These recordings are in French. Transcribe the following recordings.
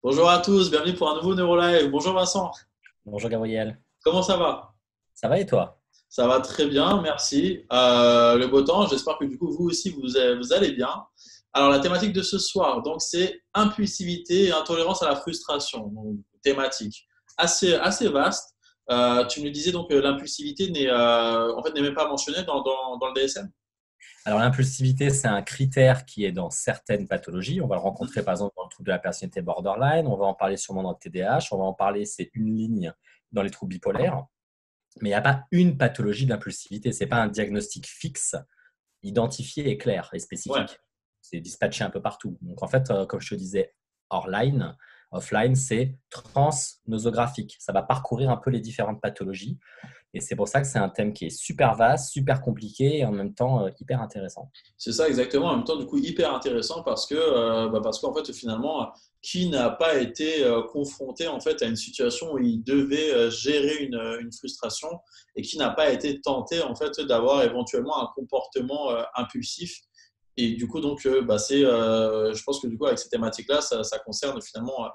Bonjour à tous, bienvenue pour un nouveau NeuroLive. Bonjour Vincent, Bonjour Gabriel, comment ça va? ça va et toi? Ça va très bien, merci. Le beau temps, j'espère que du coup vous aussi vous allez bien. Alors la thématique de ce soir, donc c'est impulsivité et intolérance à la frustration. Donc, thématique assez vaste. Tu me disais donc que l'impulsivité n'est même pas mentionnée dans le DSM. Alors l'impulsivité, c'est un critère qui est dans certaines pathologies. On va le rencontrer par exemple dans le trouble de la personnalité borderline, on va en parler sûrement dans le TDAH, on va en parler, c'est une ligne dans les troubles bipolaires. Mais il n'y a pas une pathologie de l'impulsivité, ce n'est pas un diagnostic fixe, identifié et clair et Ouais. spécifique. C'est dispatché un peu partout. Donc en fait, comme je te disais, offline, c'est transnosographique. Ça va parcourir un peu les différentes pathologies. Et c'est pour ça que c'est un thème qui est super vaste, super compliqué et en même temps hyper intéressant. C'est ça exactement. En même temps, du coup, hyper intéressant parce qu'en fait, finalement, qui n'a pas été confronté en fait à une situation où il devait gérer une frustration et qui n'a pas été tenté en fait d'avoir éventuellement un comportement impulsif et du coup, donc, je pense que du coup, avec ces thématiques-là, ça concerne finalement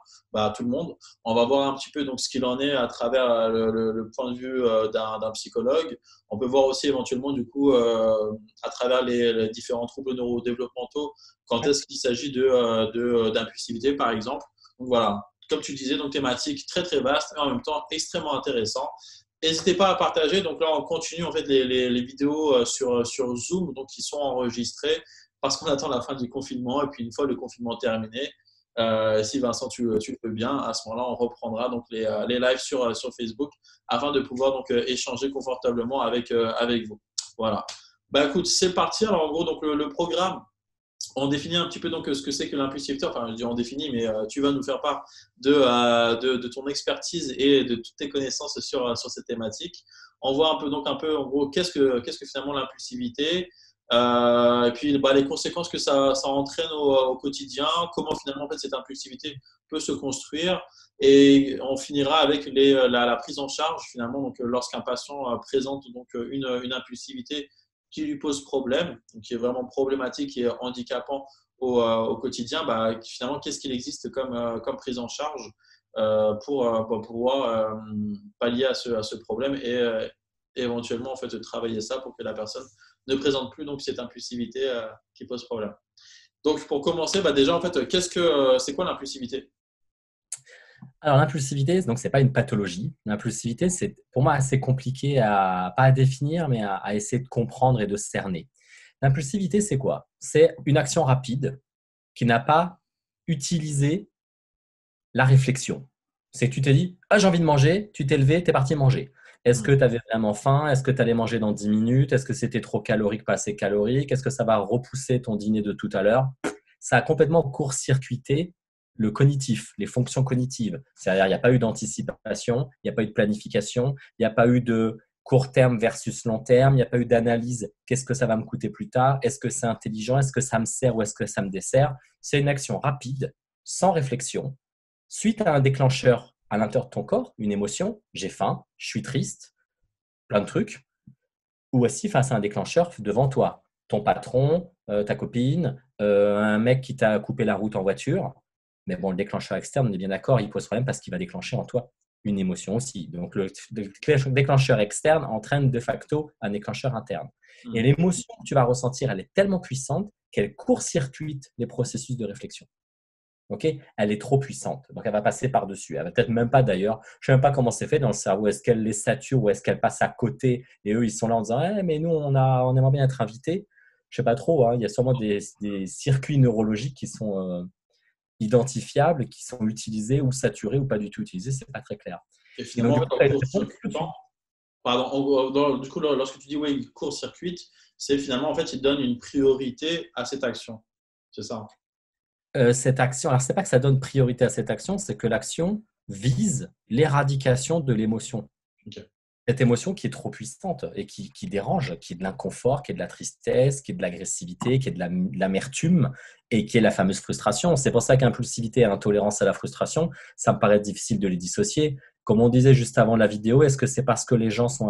tout le monde. On va voir un petit peu donc ce qu'il en est à travers le point de vue d'un psychologue. On peut voir aussi éventuellement du coup à travers les différents troubles neurodéveloppementaux quand Ouais. est-ce qu'il s'agit d'impulsivité, par exemple. Donc voilà, comme tu disais, donc thématique très très vaste et en même temps extrêmement intéressant. N'hésitez pas à partager. Donc là, on continue en fait les vidéos sur Zoom, donc qui sont enregistrées parce qu'on attend la fin du confinement. Et puis, une fois le confinement terminé, si Vincent, tu le veux bien, à ce moment-là, on reprendra donc les lives sur Facebook afin de pouvoir donc échanger confortablement avec vous. Voilà. Bah écoute, c'est parti. Alors, en gros, donc le programme, on définit un petit peu donc ce que c'est que l'impulsivité. Enfin, je dis on définit, mais tu vas nous faire part de ton expertise et de toutes tes connaissances sur cette thématique. On voit un peu en gros, qu'est-ce que finalement l'impulsivité, et puis les conséquences que ça entraîne au quotidien, comment finalement en fait, cette impulsivité peut se construire. Et on finira avec la prise en charge finalement donc lorsqu'un patient présente donc une impulsivité qui lui pose problème, donc qui est vraiment problématique et handicapant au quotidien, finalement, qu'est-ce qu'il existe comme prise en charge pour pouvoir pallier à ce problème et éventuellement en fait, travailler ça pour que la personne ne présente plus donc, cette impulsivité qui pose problème. Donc pour commencer, déjà en fait, c'est quoi l'impulsivité? Alors l'impulsivité, donc c'est pas une pathologie. L'impulsivité, c'est pour moi assez compliqué pas à définir, mais à essayer de comprendre et de cerner. L'impulsivité, c'est quoi? C'est une action rapide qui n'a pas utilisé la réflexion. C'est que tu t'es dit, ah, j'ai envie de manger, tu t'es levé, tu es parti manger. Est-ce que tu avais vraiment faim? Est-ce que tu allais manger dans 10 minutes? Est-ce que c'était trop calorique, pas assez calorique? Est-ce que ça va repousser ton dîner de tout à l'heure? Ça a complètement court-circuité le cognitif, les fonctions cognitives. C'est-à-dire, il n'y a pas eu d'anticipation, il n'y a pas eu de planification, il n'y a pas eu de court terme versus long terme, il n'y a pas eu d'analyse. Qu'est-ce que ça va me coûter plus tard? Est-ce que c'est intelligent? Est-ce que ça me sert ou est-ce que ça me dessert? C'est une action rapide, sans réflexion, suite à un déclencheur à l'intérieur de ton corps, une émotion, j'ai faim, je suis triste, plein de trucs, ou aussi face à un déclencheur devant toi, ton patron, ta copine, un mec qui t'a coupé la route en voiture. Mais bon, le déclencheur externe, on est bien d'accord, il pose problème parce qu'il va déclencher en toi une émotion aussi. Donc, le déclencheur externe entraîne de facto un déclencheur interne. Et Hmm. l'émotion que tu vas ressentir, elle est tellement puissante qu'elle court-circuite les processus de réflexion. Okay, elle est trop puissante, donc elle va passer par-dessus. Elle va peut-être même pas d'ailleurs, je ne sais même pas comment c'est fait dans le cerveau. Est-ce qu'elle les sature ou est-ce qu'elle passe à côté et eux ils sont là en disant mais nous on aimerait bien être invités. Je ne sais pas trop, hein. Il y a sûrement des circuits neurologiques qui sont identifiables, qui sont utilisés ou saturés ou pas du tout utilisés, c'est pas très clair. Et Et donc finalement, du en coup, fait, tu en as une réponse tout de court-circuitant, suite. pardon, du coup, lorsque tu dis oui, court-circuite, c'est finalement en fait, il donne une priorité à cette action. C'est ça. Cette action, alors c'est pas que ça donne priorité à cette action, c'est que l'action vise l'éradication de l'émotion. Ok. Cette émotion qui est trop puissante et qui dérange, qui est de l'inconfort, qui est de la tristesse, qui est de l'agressivité, qui est de l'amertume et qui est la fameuse frustration. C'est pour ça qu'impulsivité et intolérance à la frustration, ça me paraît difficile de les dissocier. Comme on disait juste avant la vidéo, est-ce que c'est parce que les gens sont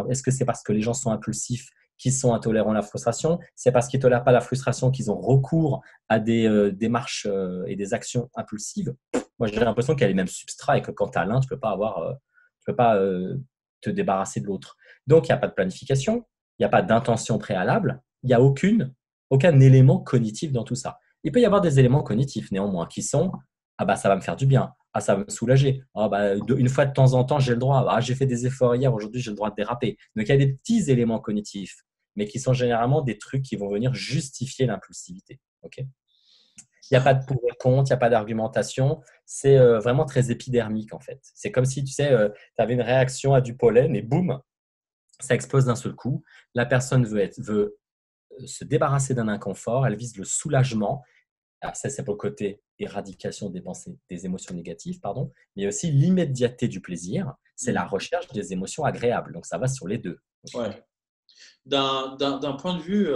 impulsifs qu'ils sont intolérants à la frustration? C'est parce qu'ils ne tolèrent pas la frustration qu'ils ont recours à des démarches et des actions impulsives? Moi, j'ai l'impression qu'il y a les mêmes substrats et que quand tu as l'un, tu peux pas te débarrasser de l'autre. Donc, il n'y a pas de planification, il n'y a pas d'intention préalable, il n'y a aucun élément cognitif dans tout ça. Il peut y avoir des éléments cognitifs néanmoins qui sont ah bah ça va me faire du bien, ah ça va me soulager, ah bah une fois de temps en temps j'ai le droit, ah j'ai fait des efforts hier, aujourd'hui j'ai le droit de déraper. Donc il y a des petits éléments cognitifs, mais qui sont généralement des trucs qui vont venir justifier l'impulsivité. Ok. Il n'y a pas de pour et contre, il n'y a pas d'argumentation. C'est vraiment très épidermique en fait. C'est comme si tu sais, tu avais une réaction à du pollen et boum, ça explose d'un seul coup. La personne veut se débarrasser d'un inconfort, elle vise le soulagement. Alors ça, c'est pour le côté éradication des pensées, des émotions négatives, pardon, mais aussi l'immédiateté du plaisir. C'est la recherche des émotions agréables. Donc ça va sur les deux. Ouais. D'un point de vue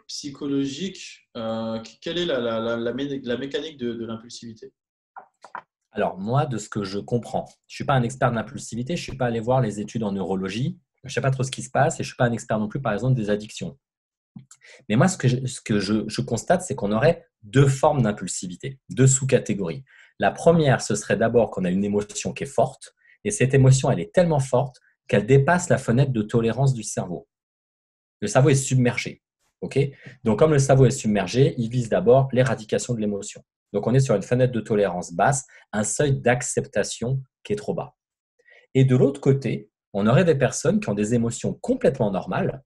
psychologique, quelle est la mécanique de l'impulsivité? Alors moi, de ce que je comprends, je ne suis pas un expert de l'impulsivité, je ne suis pas allé voir les études en neurologie, je ne sais pas trop ce qui se passe et je ne suis pas un expert non plus, par exemple, des addictions. Mais moi, ce que je constate, c'est qu'on aurait deux formes d'impulsivité, deux sous-catégories. La première, ce serait d'abord qu'on a une émotion qui est forte et cette émotion, elle est tellement forte qu'elle dépasse la fenêtre de tolérance du cerveau. Le cerveau est submergé. Okay. Donc, comme le cerveau est submergé, il vise d'abord l'éradication de l'émotion. Donc, on est sur une fenêtre de tolérance basse, un seuil d'acceptation qui est trop bas. Et de l'autre côté, on aurait des personnes qui ont des émotions complètement normales,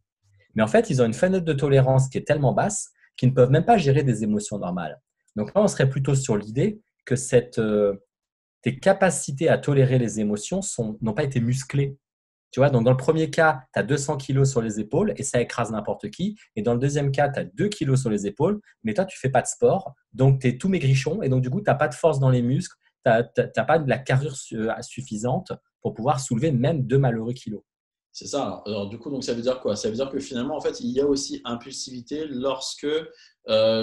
mais en fait, ils ont une fenêtre de tolérance qui est tellement basse qu'ils ne peuvent même pas gérer des émotions normales. Donc là, on serait plutôt sur l'idée que tes capacités à tolérer les émotions n'ont pas été musclées. Tu vois, donc dans le premier cas, tu as 200 kilos sur les épaules et ça écrase n'importe qui. Et dans le deuxième cas, tu as 2 kilos sur les épaules, mais toi, tu ne fais pas de sport, donc tu es tout maigrichon et donc du coup, tu n'as pas de force dans les muscles, tu n'as pas de la carrure suffisante pour pouvoir soulever même 2 malheureux kilos. C'est ça. Alors, du coup, donc, ça veut dire quoi? Ça veut dire que finalement, en fait, il y a aussi impulsivité lorsque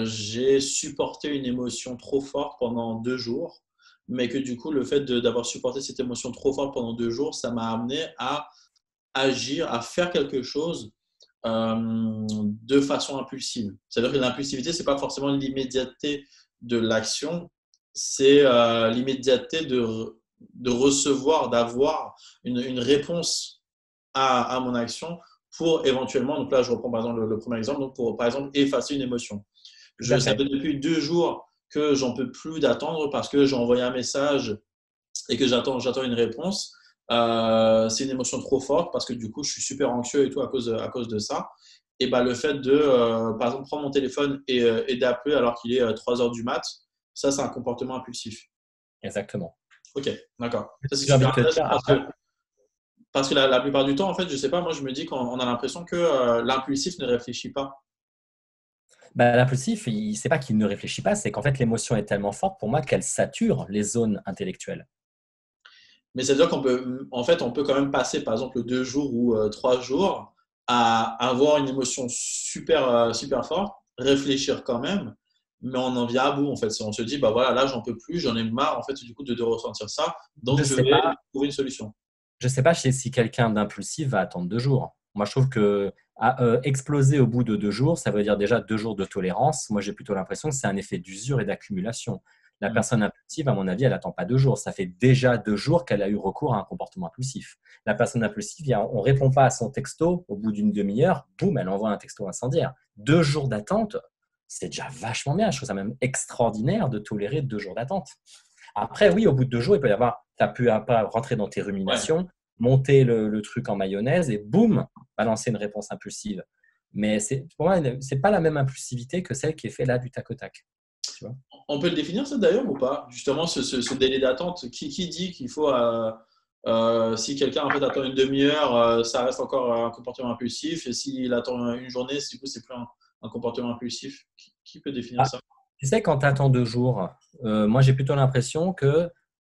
j'ai supporté une émotion trop forte pendant 2 jours, mais que du coup, le fait d'avoir supporté cette émotion trop forte pendant 2 jours, ça m'a amené à agir, à faire quelque chose de façon impulsive. C'est-à-dire que l'impulsivité, c'est pas forcément l'immédiateté de l'action, c'est l'immédiateté de recevoir, d'avoir une réponse à mon action pour éventuellement, donc là je reprends par exemple le premier exemple, donc pour par exemple effacer une émotion. Tout à Ça fait. fait depuis 2 jours que j'en peux plus d'attendre parce que j'ai envoyé un message et que j'attends une réponse. C'est une émotion trop forte parce que du coup je suis super anxieux et tout à cause de ça. Et bah, le fait de, par exemple, prendre mon téléphone et d'appeler alors qu'il est 3 heures du mat, ça c'est un comportement impulsif. Exactement. Ok, d'accord. Ça c'est J'ai envie super de te intéressant dire, après, parce que la plupart du temps, en fait, je sais pas, moi je me dis qu'on a l'impression que l'impulsif ne réfléchit pas. bah, l'impulsif, c'est pas qu'il ne réfléchit pas, c'est qu'en fait, l'émotion est tellement forte pour moi qu'elle sature les zones intellectuelles. Mais c'est-à-dire qu'on peut, en fait, on peut quand même passer, par exemple, 2 jours ou 3 jours à avoir une émotion super forte, réfléchir quand même, mais on en vient à bout, en fait. On se dit, bah voilà, là, j'en peux plus, j'en ai marre, en fait, du coup, de ressentir ça, Je donc je sais vais pas, trouver une solution. je sais pas si quelqu'un d'impulsif va attendre 2 jours. Moi, je trouve que exploser au bout de 2 jours, ça veut dire déjà 2 jours de tolérance. Moi, j'ai plutôt l'impression que c'est un effet d'usure et d'accumulation. La Mm. personne impulsive, à mon avis, elle n'attend pas 2 jours. Ça fait déjà 2 jours qu'elle a eu recours à un comportement impulsif. La personne impulsive, on ne répond pas à son texto au bout d'une demi-heure, boum, elle envoie un texto incendiaire. 2 jours d'attente, c'est déjà vachement bien. Je trouve ça même extraordinaire de tolérer 2 jours d'attente. Après, oui, au bout de 2 jours, il peut y avoir, tu as pu rentrer dans tes Ouais. ruminations, monter le truc en mayonnaise et boum, balancer une réponse impulsive. Mais pour moi, ce n'est pas la même impulsivité que celle qui est faite là du tac au tac. Tu vois. On peut le définir, ça d'ailleurs, ou pas? Justement, ce délai d'attente, qui dit qu'il faut, si quelqu'un en fait attend une demi-heure, ça reste encore un comportement impulsif, et s'il attend une journée, du coup, c'est plus un comportement impulsif. Qui peut définir Ah, ça? tu sais, quand tu attends 2 jours, moi j'ai plutôt l'impression que,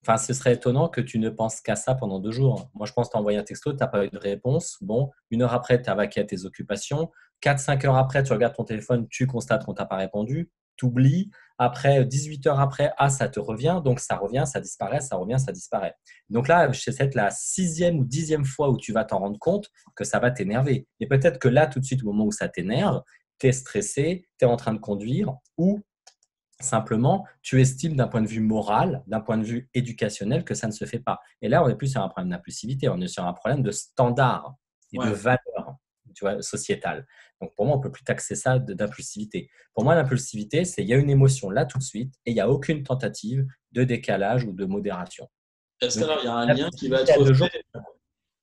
enfin, ce serait étonnant que tu ne penses qu'à ça pendant 2 jours. Moi, je pense t'envoyer un texto, tu n'as pas eu de réponse. Bon, 1 heure après, tu as vaqué à tes occupations. 4, 5 heures après, tu regardes ton téléphone, tu constates qu'on t'a pas répondu, tu oublies. Après, 18 heures après, ah, ça te revient. Donc, ça revient, ça disparaît, ça revient, ça disparaît. Donc là, c'est peut-être la 6e ou 10e fois où tu vas t'en rendre compte que ça va t'énerver. Et peut-être que là, tout de suite, au moment où ça t'énerve, tu es stressé, tu es en train de conduire ou Simplement, tu estimes d'un point de vue moral, d'un point de vue éducationnel que ça ne se fait pas. Et là, on n'est plus sur un problème d'impulsivité, on est sur un problème de standard et de Ouais. valeur, tu vois, sociétale. Donc, pour moi, on ne peut plus taxer ça d'impulsivité. Pour moi, l'impulsivité, c'est il y a une émotion là tout de suite et il n'y a aucune tentative de décalage ou de modération. Est-ce Donc, qu'alors il y a un lien qui va l'impulsivité à être deux jours, fait?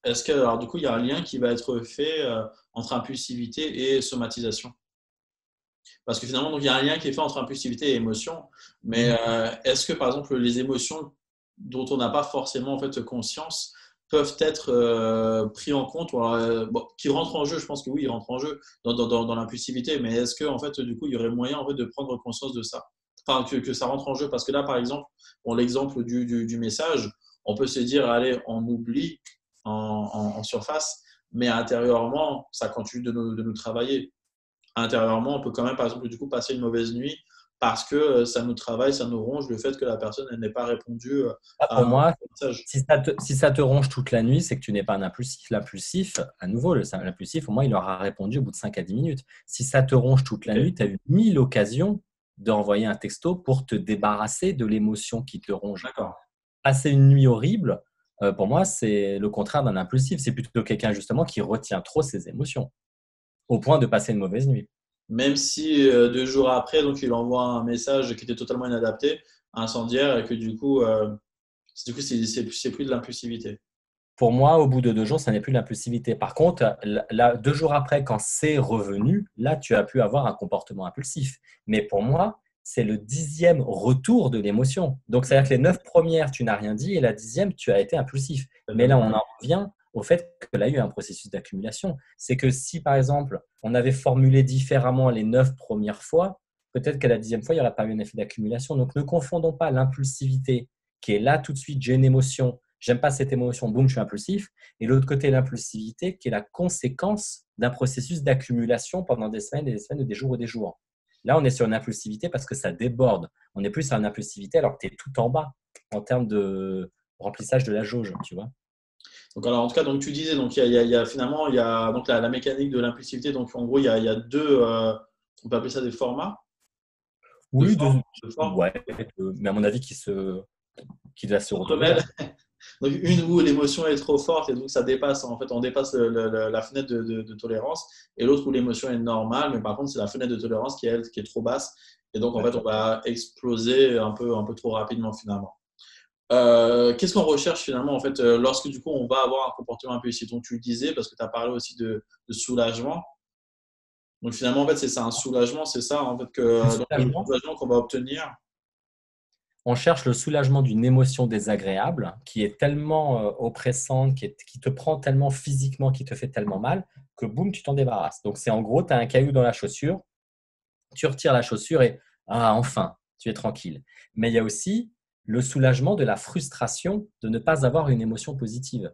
Est-ce que alors du coup il y a un lien qui va être fait entre impulsivité et somatisation? Parce que finalement, donc, il y a un lien qui est fait entre impulsivité et émotion. Mais est-ce que, par exemple, les émotions dont on n'a pas forcément en fait, conscience peuvent être pris en compte ou alors, bon, qui rentrent en jeu? Je pense que oui, ils rentrent en jeu dans l'impulsivité. Mais est-ce que, en fait, du coup, il y aurait moyen en fait, de prendre conscience de ça? Enfin, que ça rentre en jeu. Parce que là, par exemple, bon, l'exemple du message, on peut se dire, allez, on oublie en surface, mais intérieurement, ça continue de nous travailler intérieurement, on peut quand même, par exemple, du coup, passer une mauvaise nuit parce que ça nous travaille, ça nous ronge le fait que la personne elle n'ait pas répondu à pour un moi, message. si ça te ronge toute la nuit, c'est que tu n'es pas un impulsif. L'impulsif, à nouveau, l'impulsif, au moins, il aura répondu au bout de 5 à 10 minutes. Si ça te ronge toute la Okay. nuit, tu as eu 1000 occasions d'envoyer un texto pour te débarrasser de l'émotion qui te ronge. D'accord. Passer une nuit horrible, pour moi, c'est le contraire d'un impulsif. C'est plutôt quelqu'un, justement, qui retient trop ses émotions, au point de passer une mauvaise nuit. Même si 2 jours après, donc il envoie un message qui était totalement inadapté, incendiaire, et que c'est plus de l'impulsivité. Pour moi, au bout de 2 jours, ça n'est plus l'impulsivité. Par contre, là, 2 jours après, quand c'est revenu, là, tu as pu avoir un comportement impulsif. Mais pour moi, c'est le 10e retour de l'émotion. Donc, c'est-à-dire que les 9 premières, tu n'as rien dit, et la 10e, tu as été impulsif. Mais là, on en revient au fait que là, il y a eu un processus d'accumulation. C'est que si, par exemple, on avait formulé différemment les 9 premières fois, peut-être qu'à la 10e fois, il n'y aurait pas eu un effet d'accumulation. Donc, ne confondons pas l'impulsivité qui est là tout de suite, j'ai une émotion, j'aime pas cette émotion, boum, je suis impulsif. Et l'autre côté, l'impulsivité, qui est la conséquence d'un processus d'accumulation pendant des semaines et des semaines ou des jours et des jours. Là, on est sur une impulsivité parce que ça déborde. On n'est plus sur une impulsivité alors que tu es tout en bas en termes de remplissage de la jauge, tu vois. Donc, alors, en tout cas, donc, tu disais, donc, il y a finalement il y a, donc, la mécanique de l'impulsivité. Donc, en gros, il y a deux, on peut appeler ça des formats, de Oui, formes, de formes ouais, mais à mon avis, qui doit se retrouver là. s'entremêlent. Donc, une où l'émotion est trop forte et donc ça dépasse, en fait, on dépasse la fenêtre de tolérance, et l'autre où l'émotion est normale, mais par contre, c'est la fenêtre de tolérance qui est, elle, qui est trop basse. Et donc, en Ouais. fait, on va exploser un peu trop rapidement, finalement. Qu'est-ce qu'on recherche finalement en fait lorsque du coup on va avoir un comportement impulsif? Donc tu le disais parce que tu as parlé aussi de soulagement. Donc finalement en fait c'est ça un soulagement, c'est ça en fait Le que donc, le soulagement, soulagement qu'on va obtenir. on cherche le soulagement d'une émotion désagréable qui est tellement oppressante, qui te prend tellement physiquement, qui te fait tellement mal, que boum, tu t'en débarrasses. Donc, c'est en gros, tu as un caillou dans la chaussure, tu retires la chaussure et ah, enfin, tu es tranquille. Mais il y a aussi le soulagement de la frustration de ne pas avoir une émotion positive.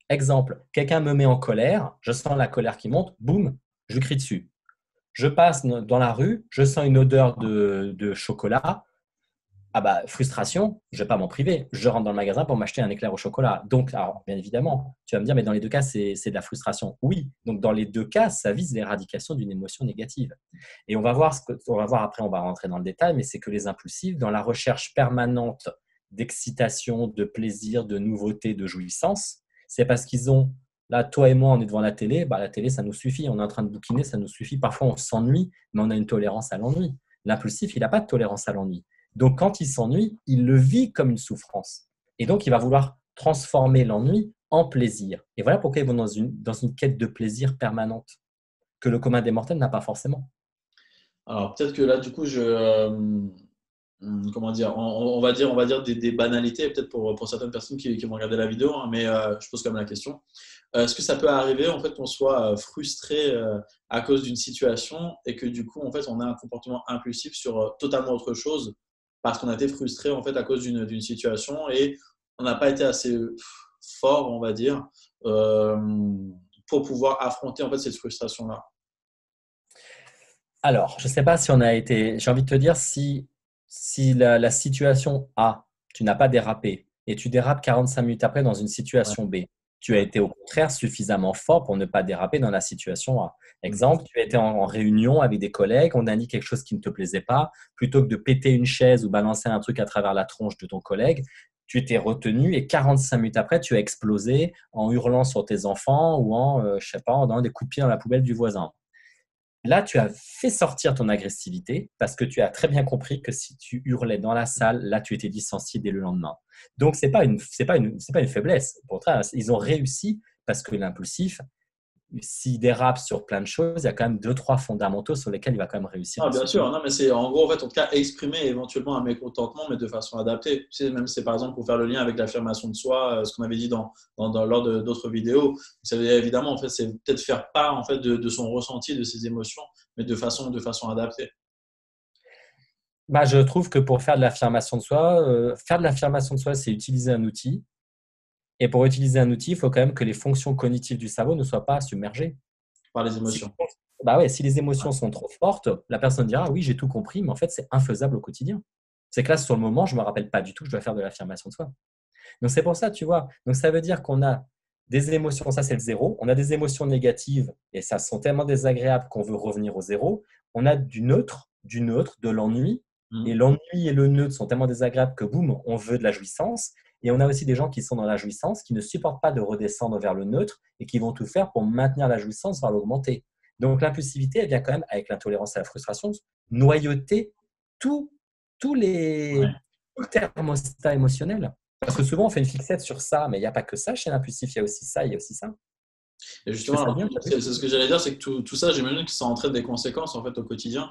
Exemple, quelqu'un me met en colère, je sens la colère qui monte, boum, je lui crie dessus. Je passe dans la rue, je sens une odeur de chocolat. Ah bah, frustration, je ne vais pas m'en priver. Je rentre dans le magasin pour m'acheter un éclair au chocolat. Donc, alors, bien évidemment, tu vas me dire, mais dans les deux cas, c'est de la frustration. Oui, donc dans les deux cas, ça vise l'éradication d'une émotion négative. Et on va voir, on va voir après, on va rentrer dans le détail, mais c'est que les impulsifs, dans la recherche permanente d'excitation, de plaisir, de nouveauté, de jouissance, c'est parce qu'ils ont, là, toi et moi, on est devant la télé, bah, la télé, ça nous suffit. On est en train de bouquiner, ça nous suffit. Parfois, on s'ennuie, mais on a une tolérance à l'ennui. L'impulsif, il n'a pas de tolérance à l'ennui. Donc, quand il s'ennuie, il le vit comme une souffrance. Et donc, il va vouloir transformer l'ennui en plaisir. Et voilà pourquoi ils vont dans une quête de plaisir permanente, que le commun des mortels n'a pas forcément. Alors peut-être que là du coup comment dire on va dire des banalités peut-être pour certaines personnes qui vont regarder la vidéo hein, mais je pose quand même la question. Est-ce que ça peut arriver en fait qu'on soit frustré à cause d'une situation et que du coup en fait on a un comportement impulsif sur totalement autre chose parce qu'on a été frustré en fait à cause d'une situation et on n'a pas été assez fort on va dire euh, pour pouvoir affronter en fait cette frustration là. Alors, je ne sais pas si on a été. J'ai envie de te dire, si la situation A, tu n'as pas dérapé, et tu dérapes 45 minutes après dans une situation B, Tu as été au contraire suffisamment fort pour ne pas déraper dans la situation A. Exemple, tu étais en réunion avec des collègues, on a dit quelque chose qui ne te plaisait pas, plutôt que de péter une chaise ou balancer un truc à travers la tronche de ton collègue, tu t'es retenu et 45 minutes après, tu as explosé en hurlant sur tes enfants ou je sais pas, en donnant des coups de pied dans la poubelle du voisin. Là, tu as fait sortir ton agressivité parce que tu as très bien compris que si tu hurlais dans la salle, là, tu étais licencié dès le lendemain. Donc, c'est pas une faiblesse. Au contraire, ils ont réussi parce que l'impulsif, s'il dérape sur plein de choses, il y a quand même deux, trois fondamentaux sur lesquels il va quand même réussir Ah, à bien se sûr, tenir. non, mais c'est en gros, en fait, en tout cas, exprimer éventuellement un mécontentement, mais de façon adaptée. Tu sais, même c'est par exemple pour faire le lien avec l'affirmation de soi, ce qu'on avait dit lors d'autres vidéos. Ça veut dire, évidemment, en fait, c'est peut-être faire part en fait, de son ressenti, de ses émotions, mais de façon adaptée. Bah, je trouve que pour faire de l'affirmation de soi, c'est utiliser un outil. Et pour utiliser un outil, il faut quand même que les fonctions cognitives du cerveau ne soient pas submergées. Par les Si, émotions. bah ouais, si les émotions sont trop fortes, la personne dira oui, j'ai tout compris, mais en fait, c'est infaisable au quotidien. C'est que là, sur le moment, je ne me rappelle pas du tout que je dois faire de l'affirmation de soi. Donc, c'est pour ça, tu vois. Donc, ça veut dire qu'on a des émotions, ça c'est le zéro. On a des émotions négatives et ça sont tellement désagréables qu'on veut revenir au zéro. On a du neutre, de l'ennui. Et Mhm. l'ennui et le neutre sont tellement désagréables que boum, on veut de la jouissance. Et on a aussi des gens qui sont dans la jouissance, qui ne supportent pas de redescendre vers le neutre et qui vont tout faire pour maintenir la jouissance, voire l'augmenter. Donc l'impulsivité, elle vient quand même avec l'intolérance à la frustration, noyauter tout, tous les, Ouais. tout le thermostat émotionnel. Parce que souvent, on fait une fixette sur ça, mais il n'y a pas que ça chez l'impulsif, il y a aussi ça, il y a aussi ça. Et Je fais justement, ça alors, bien, tu as vu? c'est ce que j'allais dire, c'est que tout ça, j'imagine que ça entraîne des conséquences en fait au quotidien.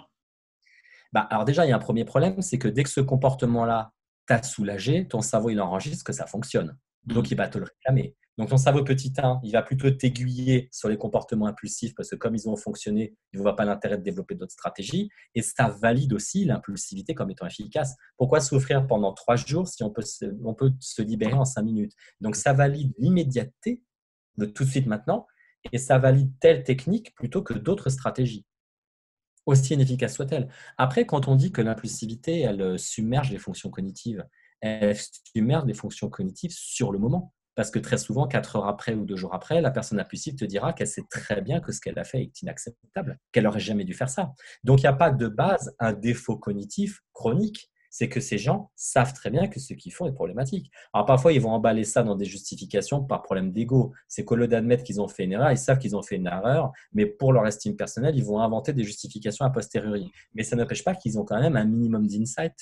Bah, alors déjà, il y a un premier problème, c'est que dès que ce comportement-là t'a soulagé, ton cerveau, il enregistre que ça fonctionne. Donc, Mhm. il va te le réclamer. Donc, ton cerveau petit 1, il va plutôt t'aiguiller sur les comportements impulsifs parce que comme ils ont fonctionné, il ne voit pas l'intérêt de développer d'autres stratégies. Et ça valide aussi l'impulsivité comme étant efficace. Pourquoi souffrir pendant 3 jours si on peut se libérer en 5 minutes? Donc, ça valide l'immédiateté de tout de suite maintenant et ça valide telle technique plutôt que d'autres stratégies aussi inefficace soit-elle. Après, quand on dit que l'impulsivité, elle submerge les fonctions cognitives, elle submerge les fonctions cognitives sur le moment. Parce que très souvent, 4 heures après ou 2 jours après, la personne impulsive te dira qu'elle sait très bien que ce qu'elle a fait est inacceptable, qu'elle n'aurait jamais dû faire ça. Donc, il n'y a pas de base un défaut cognitif chronique. C'est que ces gens savent très bien que ce qu'ils font est problématique. Alors parfois, ils vont emballer ça dans des justifications par problème d'ego. C'est qu'au lieu d'admettre qu'ils ont fait une erreur, ils savent qu'ils ont fait une erreur, mais pour leur estime personnelle, ils vont inventer des justifications a posteriori. Mais ça n'empêche pas qu'ils ont quand même un minimum d'insight.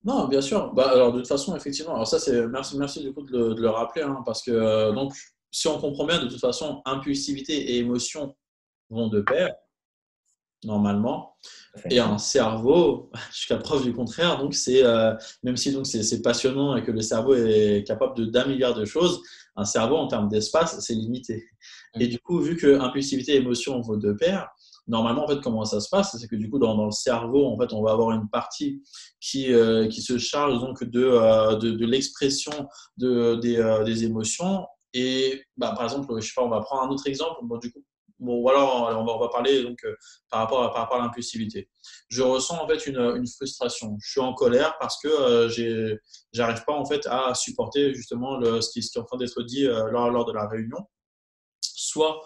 Non, bien sûr. Bah, alors, de toute façon, effectivement, alors ça, c'est merci du coup de le rappeler, hein, parce que donc, si on comprend bien, de toute façon, impulsivité et émotion vont de pair, normalement. Et un cerveau, jusqu'à preuve du contraire, donc même si donc c'est passionnant et que le cerveau est capable d'un milliard de choses, un cerveau en termes d'espace, c'est limité. Et du coup, vu que impulsivité et émotion vont de pair, normalement, en fait, comment ça se passe? C'est que du coup, dans le cerveau, en fait, on va avoir une partie qui se charge donc de l'expression des émotions. Et bah, par exemple, je sais pas, on va prendre un autre exemple. Bon, du coup, bon, voilà, on va parler donc par rapport à l'impulsivité. Je ressens en fait une frustration. Je suis en colère parce que j'arrive pas en fait à supporter justement ce qui est en train d'être dit lors de la réunion. Soit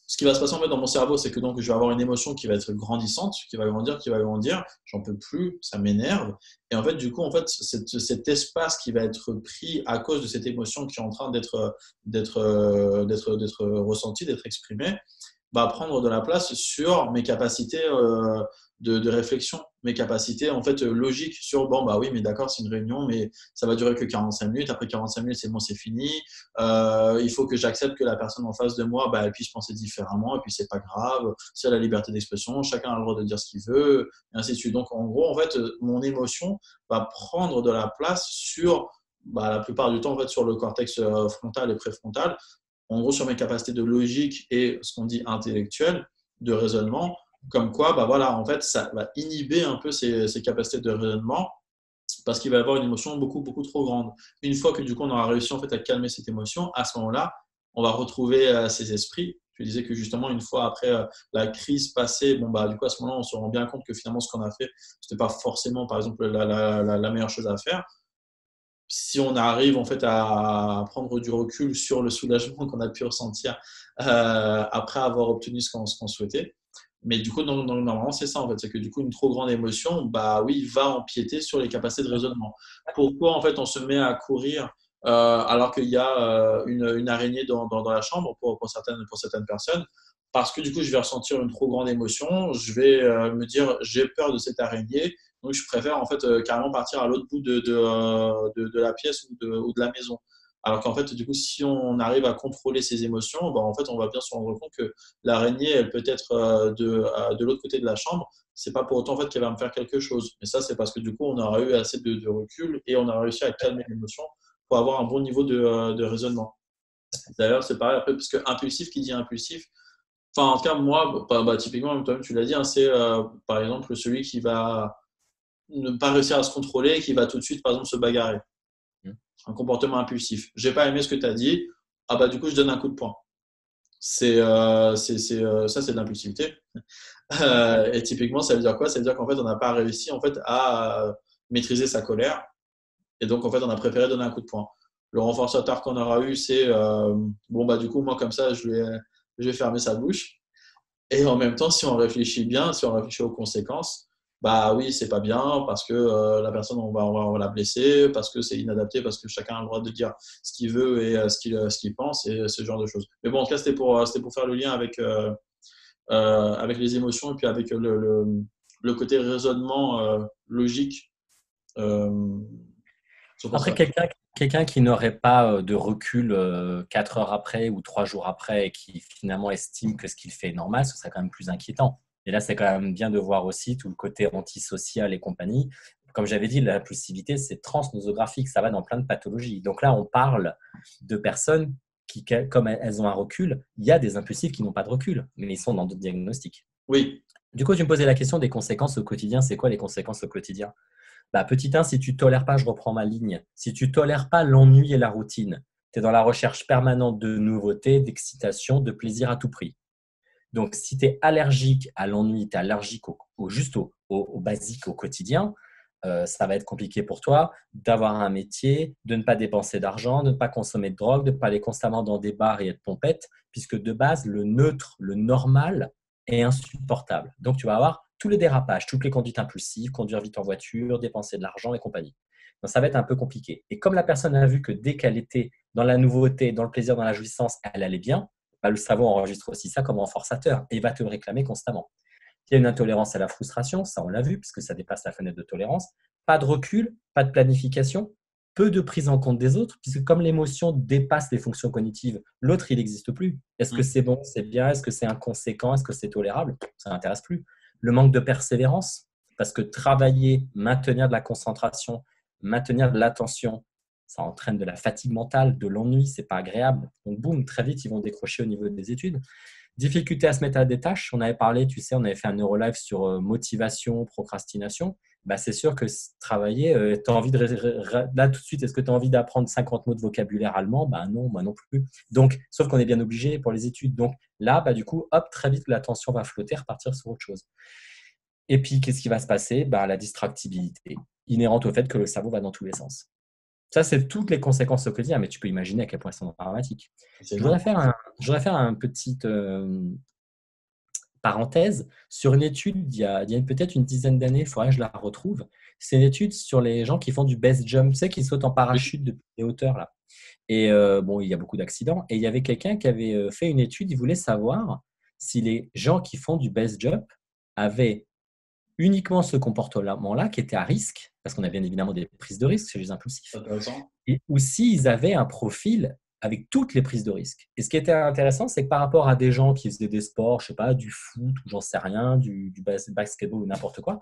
ce qui va se passer en fait dans mon cerveau, c'est que donc je vais avoir une émotion qui va être grandissante, qui va grandir, j'en peux plus, ça m'énerve. Et en fait, du coup, en fait, cet espace qui va être pris à cause de cette émotion qui est en train d'être ressentie, d'être exprimée, va prendre de la place sur mes capacités de réflexion, mes capacités en fait logiques sur bon bah oui mais d'accord c'est une réunion mais ça va durer que 45 minutes, après 45 minutes c'est bon c'est fini, il faut que j'accepte que la personne en face de moi bah, elle puisse penser différemment et puis c'est pas grave, c'est la liberté d'expression, chacun a le droit de dire ce qu'il veut et ainsi de suite. Donc en gros en fait mon émotion va prendre de la place sur bah, la plupart du temps en fait sur le cortex frontal et préfrontal, en gros sur mes capacités de logique et ce qu'on dit intellectuel, de raisonnement, comme quoi, bah voilà, en fait, ça va inhiber un peu ces capacités de raisonnement parce qu'il va y avoir une émotion beaucoup, beaucoup trop grande. Une fois que du coup on aura réussi en fait à calmer cette émotion, à ce moment-là, on va retrouver ses esprits. Je disais que justement, une fois après la crise passée, bon bah du coup à ce moment-là, on se rend bien compte que finalement ce qu'on a fait, c'était pas forcément par exemple la meilleure chose à faire. si on arrive en fait à prendre du recul sur le soulagement qu'on a pu ressentir après avoir obtenu ce qu'on souhaitait. Mais du coup, normalement, c'est ça en fait, c'est que du coup, une trop grande émotion, bah oui, va empiéter sur les capacités de raisonnement. Pourquoi en fait on se met à courir alors qu'il y a une araignée dans la chambre pour certaines personnes? Parce que du coup, je vais ressentir une trop grande émotion, je vais me dire j'ai peur de cette araignée, donc je préfère en fait carrément partir à l'autre bout de la pièce ou de la maison. Alors qu'en fait, du coup, si on arrive à contrôler ses émotions, bah, en fait, on va bien se rendre compte que l'araignée, elle peut être de l'autre côté de la chambre. C'est pas pour autant en fait qu'elle va me faire quelque chose. Mais ça, c'est parce que du coup, on aura eu assez de recul et on a réussi à calmer l'émotion pour avoir un bon niveau de raisonnement. D'ailleurs, c'est pareil après, parce que impulsif qui dit impulsif, enfin, en tout cas, moi, typiquement, toi-même, tu l'as dit, hein, c'est par exemple celui qui va ne pas réussir à se contrôler et qui va tout de suite, par exemple, se bagarrer. Mm. Un comportement impulsif. J'ai pas aimé ce que tu as dit. Ah bah du coup, je donne un coup de poing. Ça, c'est de l'impulsivité. Et typiquement, ça veut dire quoi? Ça veut dire qu'en fait, on n'a pas réussi en fait à maîtriser sa colère. Et donc, en fait, on a préféré donner un coup de poing. Le renforçateur qu'on aura eu, c'est bon, bah, du coup, moi, comme ça, je vais fermer sa bouche. Et en même temps, si on réfléchit bien, si on réfléchit aux conséquences, bah oui, c'est pas bien parce que la personne, on va la blesser, parce que c'est inadapté, parce que chacun a le droit de dire ce qu'il veut et ce qu'il pense et ce genre de choses. Mais bon, en tout cas, c'était pour faire le lien avec les émotions et puis avec le côté raisonnement logique euh, sur Après, ça. quelqu'un qui n'aurait pas de recul 4 heures après ou 3 jours après et qui finalement estime que ce qu'il fait est normal, ce serait quand même plus inquiétant. Et là, c'est quand même bien de voir aussi tout le côté antisocial et compagnie. Comme j'avais dit, l'impulsivité, c'est transnosographique, ça va dans plein de pathologies. Donc là, on parle de personnes qui, comme elles ont un recul, il y a des impulsifs qui n'ont pas de recul, mais ils sont dans d'autres diagnostics. Oui, Du coup, tu me posais la question des conséquences au quotidien. C'est quoi les conséquences au quotidien? Bah, petit 1, si tu ne tolères pas, je reprends ma ligne, si tu ne tolères pas l'ennui et la routine, tu es dans la recherche permanente de nouveautés, d'excitation, de plaisir à tout prix. Donc, si tu es allergique à l'ennui, tu es allergique juste au basique, au quotidien, ça va être compliqué pour toi d'avoir un métier, de ne pas dépenser d'argent, de ne pas consommer de drogue, de ne pas aller constamment dans des bars et être pompette, puisque de base, le neutre, le normal est insupportable. Donc, tu vas avoir tous les dérapages, toutes les conduites impulsives, conduire vite en voiture, dépenser de l'argent et compagnie. Donc, ça va être un peu compliqué. Et comme la personne a vu que dès qu'elle était dans la nouveauté, dans le plaisir, dans la jouissance, elle allait bien, bah, le cerveau enregistre aussi ça comme renforçateur et il va te le réclamer constamment. Il y a une intolérance à la frustration, ça on l'a vu, puisque ça dépasse la fenêtre de tolérance. Pas de recul, pas de planification, peu de prise en compte des autres, puisque comme l'émotion dépasse les fonctions cognitives, l'autre, il n'existe plus. Est-ce que c'est bon, c'est bien, est-ce que c'est inconséquent, est-ce que c'est tolérable? Ça n'intéresse plus. Le manque de persévérance, parce que travailler, maintenir de la concentration, maintenir de l'attention, ça entraîne de la fatigue mentale, de l'ennui, c'est pas agréable. Donc, boum, très vite, ils vont décrocher au niveau des études. Difficulté à se mettre à des tâches. On avait parlé, tu sais, on avait fait un neurolive sur motivation, procrastination. Bah, c'est sûr que travailler, tu as envie de. Là, tout de suite, est-ce que tu as envie d'apprendre 50 mots de vocabulaire allemand? Bah, non, moi non plus. Donc, sauf qu'on est bien obligé pour les études. Donc, là, bah, du coup, hop, très vite, l'attention va flotter, repartir sur autre chose. Et puis, qu'est-ce qui va se passer? Bah, la distractibilité, inhérente au fait que le cerveau va dans tous les sens. Ça, c'est toutes les conséquences au quotidien, mais tu peux imaginer à quel point elles sont dramatiques. c'est Je voudrais énorme. faire un petit parenthèse sur une étude il y a peut-être une dizaine d'années, il faudrait que je la retrouve. C'est une étude sur les gens qui font du base jump, tu sais, qui sautent en Oui. parachute depuis des hauteurs là. Et bon, il y a beaucoup d'accidents. Et il y avait quelqu'un qui avait fait une étude, il voulait savoir si les gens qui font du base jump avaient uniquement ce comportement-là qui était à risque, parce qu'on a bien évidemment des prises de risque chez les impulsifs, Intéressant. ou s'ils avaient un profil avec toutes les prises de risque. Et ce qui était intéressant, c'est que par rapport à des gens qui faisaient des sports, je sais pas, du foot ou j'en sais rien, du basketball ou n'importe quoi,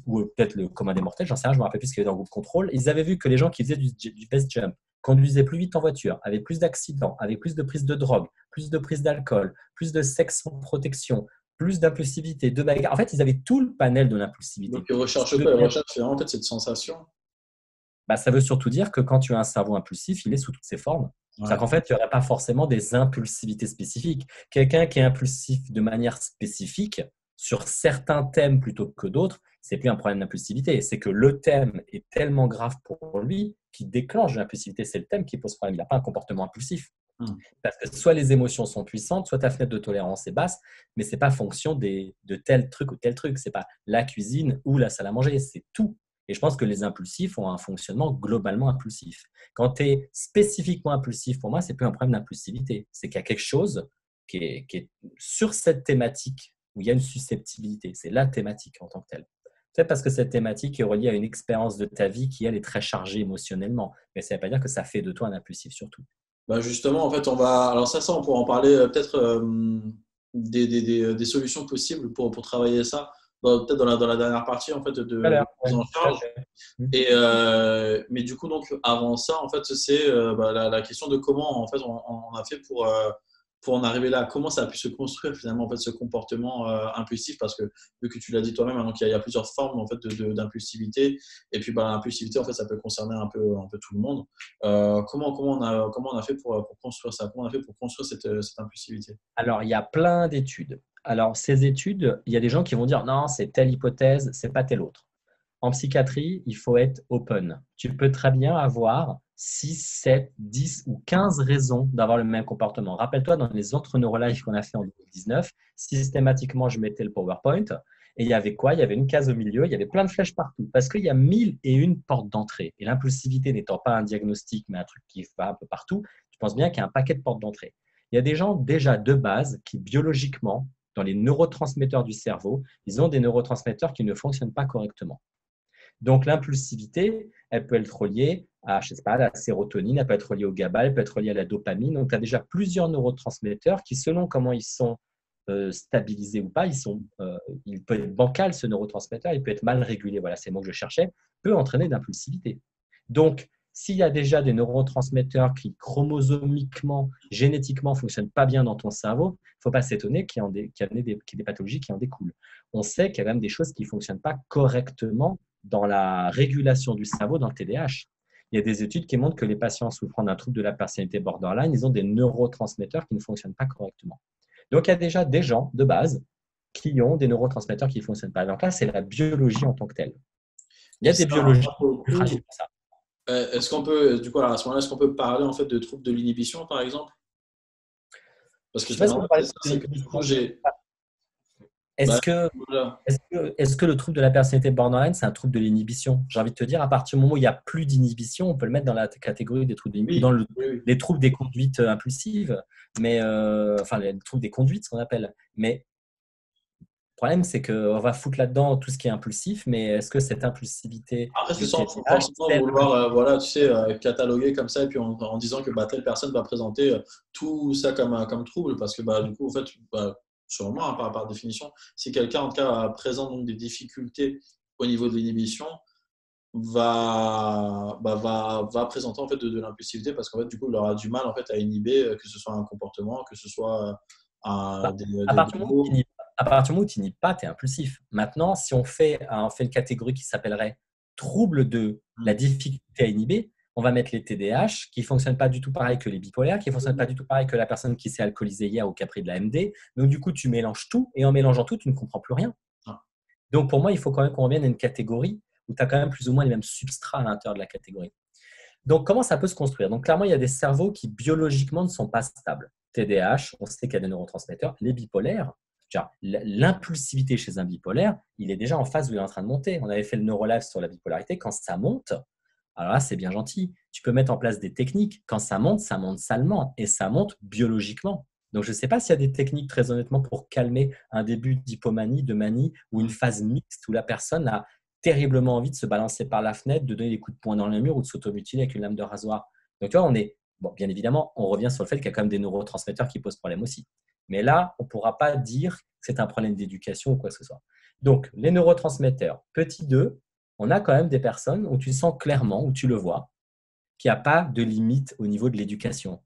ou peut-être le commun des mortels, j'en sais rien, je me rappelle plus ce qu'il y avait dans le groupe contrôle, ils avaient vu que les gens qui faisaient du base jump conduisaient plus vite en voiture, avaient plus d'accidents, avaient plus de prises de drogue, plus de prises d'alcool, plus de sexe sans protection, plus d'impulsivité, de bagarre. En fait, ils avaient tout le panel de Donc, l'impulsivité. ils Ce recherchent qui veut quoi? Ils dire recherchent vraiment en fait cette sensation. bah, ça veut surtout dire que quand tu as un cerveau impulsif, il est sous toutes ses formes. C'est-à-dire Ouais. qu'en fait, il n'y aurait pas forcément des impulsivités spécifiques. Quelqu'un qui est impulsif de manière spécifique sur certains thèmes plutôt que d'autres, c'est plus un problème d'impulsivité. C'est que le thème est tellement grave pour lui qui déclenche l'impulsivité, c'est le thème qui pose problème. Il n'a pas un comportement impulsif. Hmm. Parce que soit les émotions sont puissantes, soit ta fenêtre de tolérance est basse, mais ce n'est pas fonction de tel truc ou tel truc. Ce n'est pas la cuisine ou la salle à manger, c'est tout. Et je pense que les impulsifs ont un fonctionnement globalement impulsif. Quand tu es spécifiquement impulsif, pour moi, ce n'est plus un problème d'impulsivité. C'est qu'il y a quelque chose qui est sur cette thématique où il y a une susceptibilité. C'est la thématique en tant que telle. Peut-être parce que cette thématique est reliée à une expérience de ta vie qui, elle, est très chargée émotionnellement. Mais ça ne veut pas dire que ça fait de toi un impulsif surtout. Bah justement, en fait, alors ça, on pourra en parler peut-être des solutions possibles pour travailler ça, peut-être dans la dernière partie en fait de Alors, prise ouais, en tout à charge. fait. Mais du coup, donc avant ça, en fait, c'est la question de comment en fait on a fait pour en arriver là. Comment ça a pu se construire finalement en fait ce comportement impulsif, parce que vu que tu l'as dit toi-même, hein, donc il y a plusieurs formes en fait d'impulsivité, et puis l'impulsivité en fait ça peut concerner un peu tout le monde. Comment on a fait pour construire ça? Comment on a fait pour construire cette impulsivité? Alors, il y a plein d'études. Alors, ces études, il y a des gens qui vont dire non, c'est telle hypothèse, c'est pas telle autre. En psychiatrie, il faut être open. Tu peux très bien avoir 6, 7, 10 ou 15 raisons d'avoir le même comportement. Rappelle-toi, dans les autres neurolives qu'on a fait en 2019, systématiquement, je mettais le PowerPoint et il y avait quoi? Il y avait une case au milieu, il y avait plein de flèches partout parce qu'il y a 1001 portes d'entrée. Et l'impulsivité n'étant pas un diagnostic, mais un truc qui va un peu partout, tu penses bien qu'il y a un paquet de portes d'entrée. Il y a des gens déjà de base qui, biologiquement, dans les neurotransmetteurs du cerveau, ils ont des neurotransmetteurs qui ne fonctionnent pas correctement. Donc, l'impulsivité, elle peut être reliée à, je sais pas, la sérotonine, elle peut être reliée au GABA, elle peut être reliée à la dopamine. Donc, tu as déjà plusieurs neurotransmetteurs qui, selon comment ils sont stabilisés ou pas, il peut être bancal, ce neurotransmetteur, il peut être mal régulé, voilà, c'est le mot que je cherchais, peut entraîner l'impulsivité. Donc, s'il y a déjà des neurotransmetteurs qui, chromosomiquement, génétiquement, ne fonctionnent pas bien dans ton cerveau, il ne faut pas s'étonner qu'il y ait des pathologies qui en découlent. On sait qu'il y a quand même des choses qui ne fonctionnent pas correctement dans la régulation du cerveau dans le TDAH. Il y a des études qui montrent que les patients souffrant d'un trouble de la personnalité borderline, ils ont des neurotransmetteurs qui ne fonctionnent pas correctement. Donc, il y a déjà des gens de base qui ont des neurotransmetteurs qui ne fonctionnent pas. Donc là, c'est la biologie en tant que telle. Il y Et a des ça, biologies pour le plus fragiles coup, que ça. est-ce qu'on peut, du coup, alors, à ce moment-là, est-ce qu'on peut parler en fait de troubles de l'inhibition, par exemple? Parce Je que ne sais pas si on finalement, peut parler c'est ça, de c'est que du coup, l'inhibition. j'ai. Bah, Est-ce que, voilà. est-ce que le trouble de la personnalité borderline, c'est un trouble de l'inhibition? J'ai envie de te dire, à partir du moment où il n'y a plus d'inhibition, on peut le mettre dans la catégorie des troubles d'inhibition, ou dans Oui, oui, oui. les troubles des conduites impulsives, mais enfin les troubles des conduites, ce qu'on appelle. Mais le problème, c'est qu'on va foutre là-dedans tout ce qui est impulsif, mais est-ce que cette impulsivité Après, c'est du sans TDAH, forcément c'est vouloir, voilà, tu sais, cataloguer comme ça, et puis en disant que telle personne va présenter tout ça comme trouble, parce que du coup, en fait, selon moi, hein, par définition, si quelqu'un, en tout cas, présente donc des difficultés au niveau de l'inhibition, va présenter en fait de l'impulsivité, parce qu'en fait, du coup, il aura du mal en fait à inhiber, que ce soit un comportement, que ce soit bah, des tu mots. n'y- à partir du moment où tu n'y pas, tu es impulsif. Maintenant, si on fait une catégorie qui s'appellerait trouble de la difficulté à inhiber, on va mettre les TDAH qui ne fonctionnent pas du tout pareil que les bipolaires, qui ne fonctionnent pas du tout pareil que la personne qui s'est alcoolisée hier ou qui a pris de la MD. Donc, du coup, tu mélanges tout et en mélangeant tout, tu ne comprends plus rien. Ah. Donc, pour moi, il faut quand même qu'on revienne à une catégorie où tu as quand même plus ou moins les mêmes substrats à l'intérieur de la catégorie. Donc, comment ça peut se construire? Donc, clairement, il y a des cerveaux qui biologiquement ne sont pas stables. TDAH, on sait qu'il y a des neurotransmetteurs. Les bipolaires, l'impulsivité chez un bipolaire, il est déjà en phase où il est en train de monter. On avait fait le neurolife sur la bipolarité. Quand ça monte, alors là, c'est bien gentil. Tu peux mettre en place des techniques. Quand ça monte salement et ça monte biologiquement. Donc, je ne sais pas s'il y a des techniques, très honnêtement, pour calmer un début d'hypomanie, de manie ou une phase mixte où la personne a terriblement envie de se balancer par la fenêtre, de donner des coups de poing dans le mur ou de s'automutiler avec une lame de rasoir. Donc, tu vois, bien évidemment, on revient sur le fait qu'il y a quand même des neurotransmetteurs qui posent problème aussi. Mais là, on ne pourra pas dire que c'est un problème d'éducation ou quoi que ce soit. Donc, les neurotransmetteurs, petit 2, on a quand même des personnes où tu sens clairement, où tu le vois, qu'il n'y a pas de limite au niveau de l'éducation.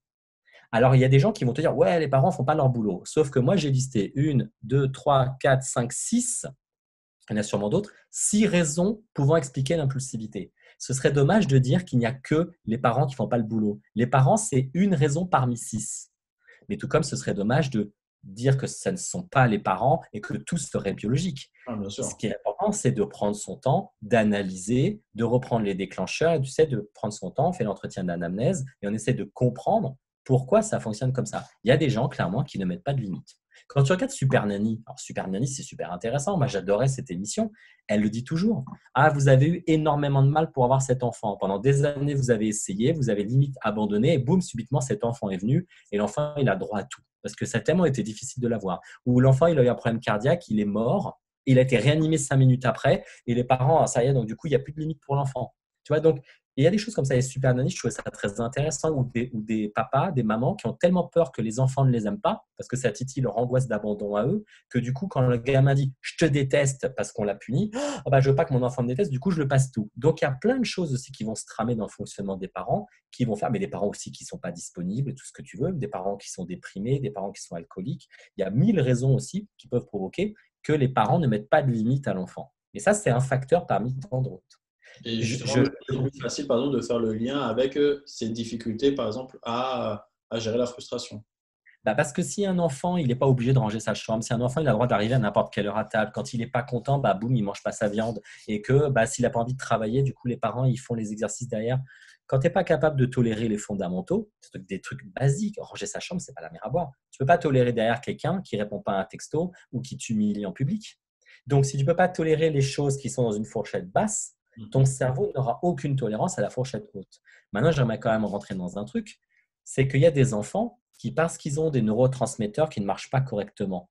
Alors, il y a des gens qui vont te dire, ouais, les parents ne font pas leur boulot. Sauf que moi, j'ai listé 1, 2, 3, 4, 5, 6, il y en a sûrement d'autres, 6 raisons pouvant expliquer l'impulsivité. Ce serait dommage de dire qu'il n'y a que les parents qui ne font pas le boulot. Les parents, c'est une raison parmi 6. Mais tout comme ce serait dommage de dire que ce ne sont pas les parents et que tout serait biologique. Ah, bien Ce sûr. qui est important, c'est de prendre son temps, d'analyser, de reprendre les déclencheurs, et tu sais, de prendre son temps, on fait l'entretien d'anamnèse et on essaie de comprendre pourquoi ça fonctionne comme ça. Il y a des gens, clairement, qui ne mettent pas de limite. Quand tu regardes Super Nanny, alors Super Nanny, c'est super intéressant. Moi, j'adorais cette émission. Elle le dit toujours. Ah, vous avez eu énormément de mal pour avoir cet enfant. Pendant des années, vous avez essayé, vous avez limite abandonné, et boum, subitement, cet enfant est venu et l'enfant, il a droit à tout. Parce que ça a tellement été difficile de l'avoir. Ou l'enfant, il a eu un problème cardiaque, il est mort, il a été réanimé 5 minutes après, et les parents, ah, ça y est, donc du coup, il n'y a plus de limite pour l'enfant. Tu vois, donc il y a des choses comme ça. Les Super Nanny, je trouvais ça très intéressant, ou des papas, des mamans qui ont tellement peur que les enfants ne les aiment pas, parce que ça titille leur angoisse d'abandon à eux, que du coup, quand le gamin dit je te déteste parce qu'on l'a puni, oh, bah, je veux pas que mon enfant me déteste, du coup, je le passe tout. Donc, il y a plein de choses aussi qui vont se tramer dans le fonctionnement des parents, qui vont faire, mais des parents aussi qui ne sont pas disponibles, tout ce que tu veux, des parents qui sont déprimés, des parents qui sont alcooliques. Il y a 1000 raisons aussi qui peuvent provoquer que les parents ne mettent pas de limite à l'enfant. Et ça, c'est un facteur parmi tant d'autres. Et Je, justement, je, c'est plus facile, par exemple, de faire le lien avec ces difficultés, par exemple, à gérer la frustration. Bah parce que si un enfant, il n'est pas obligé de ranger sa chambre, si un enfant, il a le droit d'arriver à n'importe quelle heure à table, quand il n'est pas content, bah boum, il mange pas sa viande. Et que bah, s'il n'a pas envie de travailler, du coup, les parents, ils font les exercices derrière. Quand tu n'es pas capable de tolérer les fondamentaux, des trucs basiques, ranger sa chambre, c'est pas la mer à boire. Tu peux pas tolérer derrière quelqu'un qui répond pas à un texto ou qui t'humilie en public. Donc, si tu peux pas tolérer les choses qui sont dans une fourchette basse, ton Mhm. cerveau n'aura aucune tolérance à la fourchette haute. Maintenant, j'aimerais quand même rentrer dans un truc, c'est qu'il y a des enfants qui, parce qu'ils ont des neurotransmetteurs qui ne marchent pas correctement,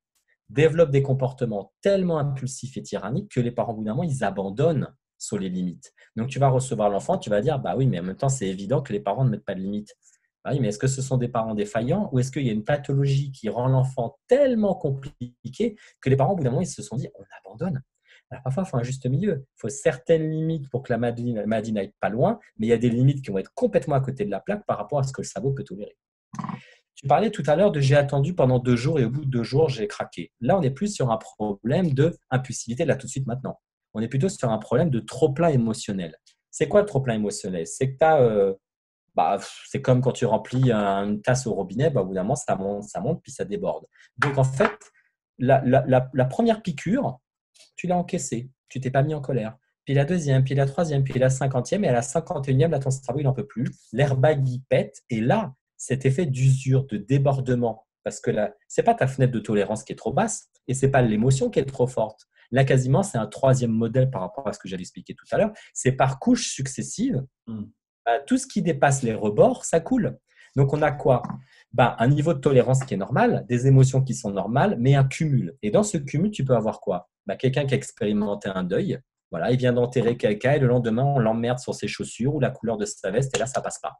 développent des comportements tellement impulsifs et tyranniques que les parents, au bout d'un moment, ils abandonnent sur les limites. Donc, tu vas recevoir l'enfant, tu vas dire, bah oui, mais en même temps, c'est évident que les parents ne mettent pas de limites. Bah oui, mais est-ce que ce sont des parents défaillants ou est-ce qu'il y a une pathologie qui rend l'enfant tellement compliqué que les parents, au bout d'un moment, ils se sont dit, on abandonne. Alors parfois, il faut un juste milieu. Il faut certaines limites pour que la maladie n'aille pas loin, mais il y a des limites qui vont être complètement à côté de la plaque par rapport à ce que le cerveau peut tolérer. Tu parlais tout à l'heure de j'ai attendu pendant 2 jours et au bout de 2 jours, j'ai craqué. Là, on est plus sur un problème de impulsivité, là tout de suite maintenant. On est plutôt sur un problème de trop-plein émotionnel. C'est quoi le trop-plein émotionnel? C'est que tu as, bah, c'est comme quand tu remplis une tasse au robinet, bah, au bout d'un moment, ça monte, puis ça déborde. Donc en fait, la première piqûre, tu l'as encaissée, tu t'es pas mis en colère. Puis la deuxième, puis la troisième, puis la 50e, et à la 51e, là, ton cerveau, il n'en peut plus. L'airbag, il pète, et là, cet effet d'usure, de débordement, parce que là, ce n'est pas ta fenêtre de tolérance qui est trop basse, et ce n'est pas l'émotion qui est trop forte. Là, quasiment, c'est un troisième modèle par rapport à ce que j'allais expliquer tout à l'heure. C'est par couches successives, Mhm. tout ce qui dépasse les rebords, ça coule. Donc, on a quoi? Un niveau de tolérance qui est normal, des émotions qui sont normales, mais un cumul. Et dans ce cumul, tu peux avoir quoi? Quelqu'un qui a expérimenté un deuil, voilà, il vient d'enterrer quelqu'un et le lendemain, on l'emmerde sur ses chaussures ou la couleur de sa veste et là, ça passe pas.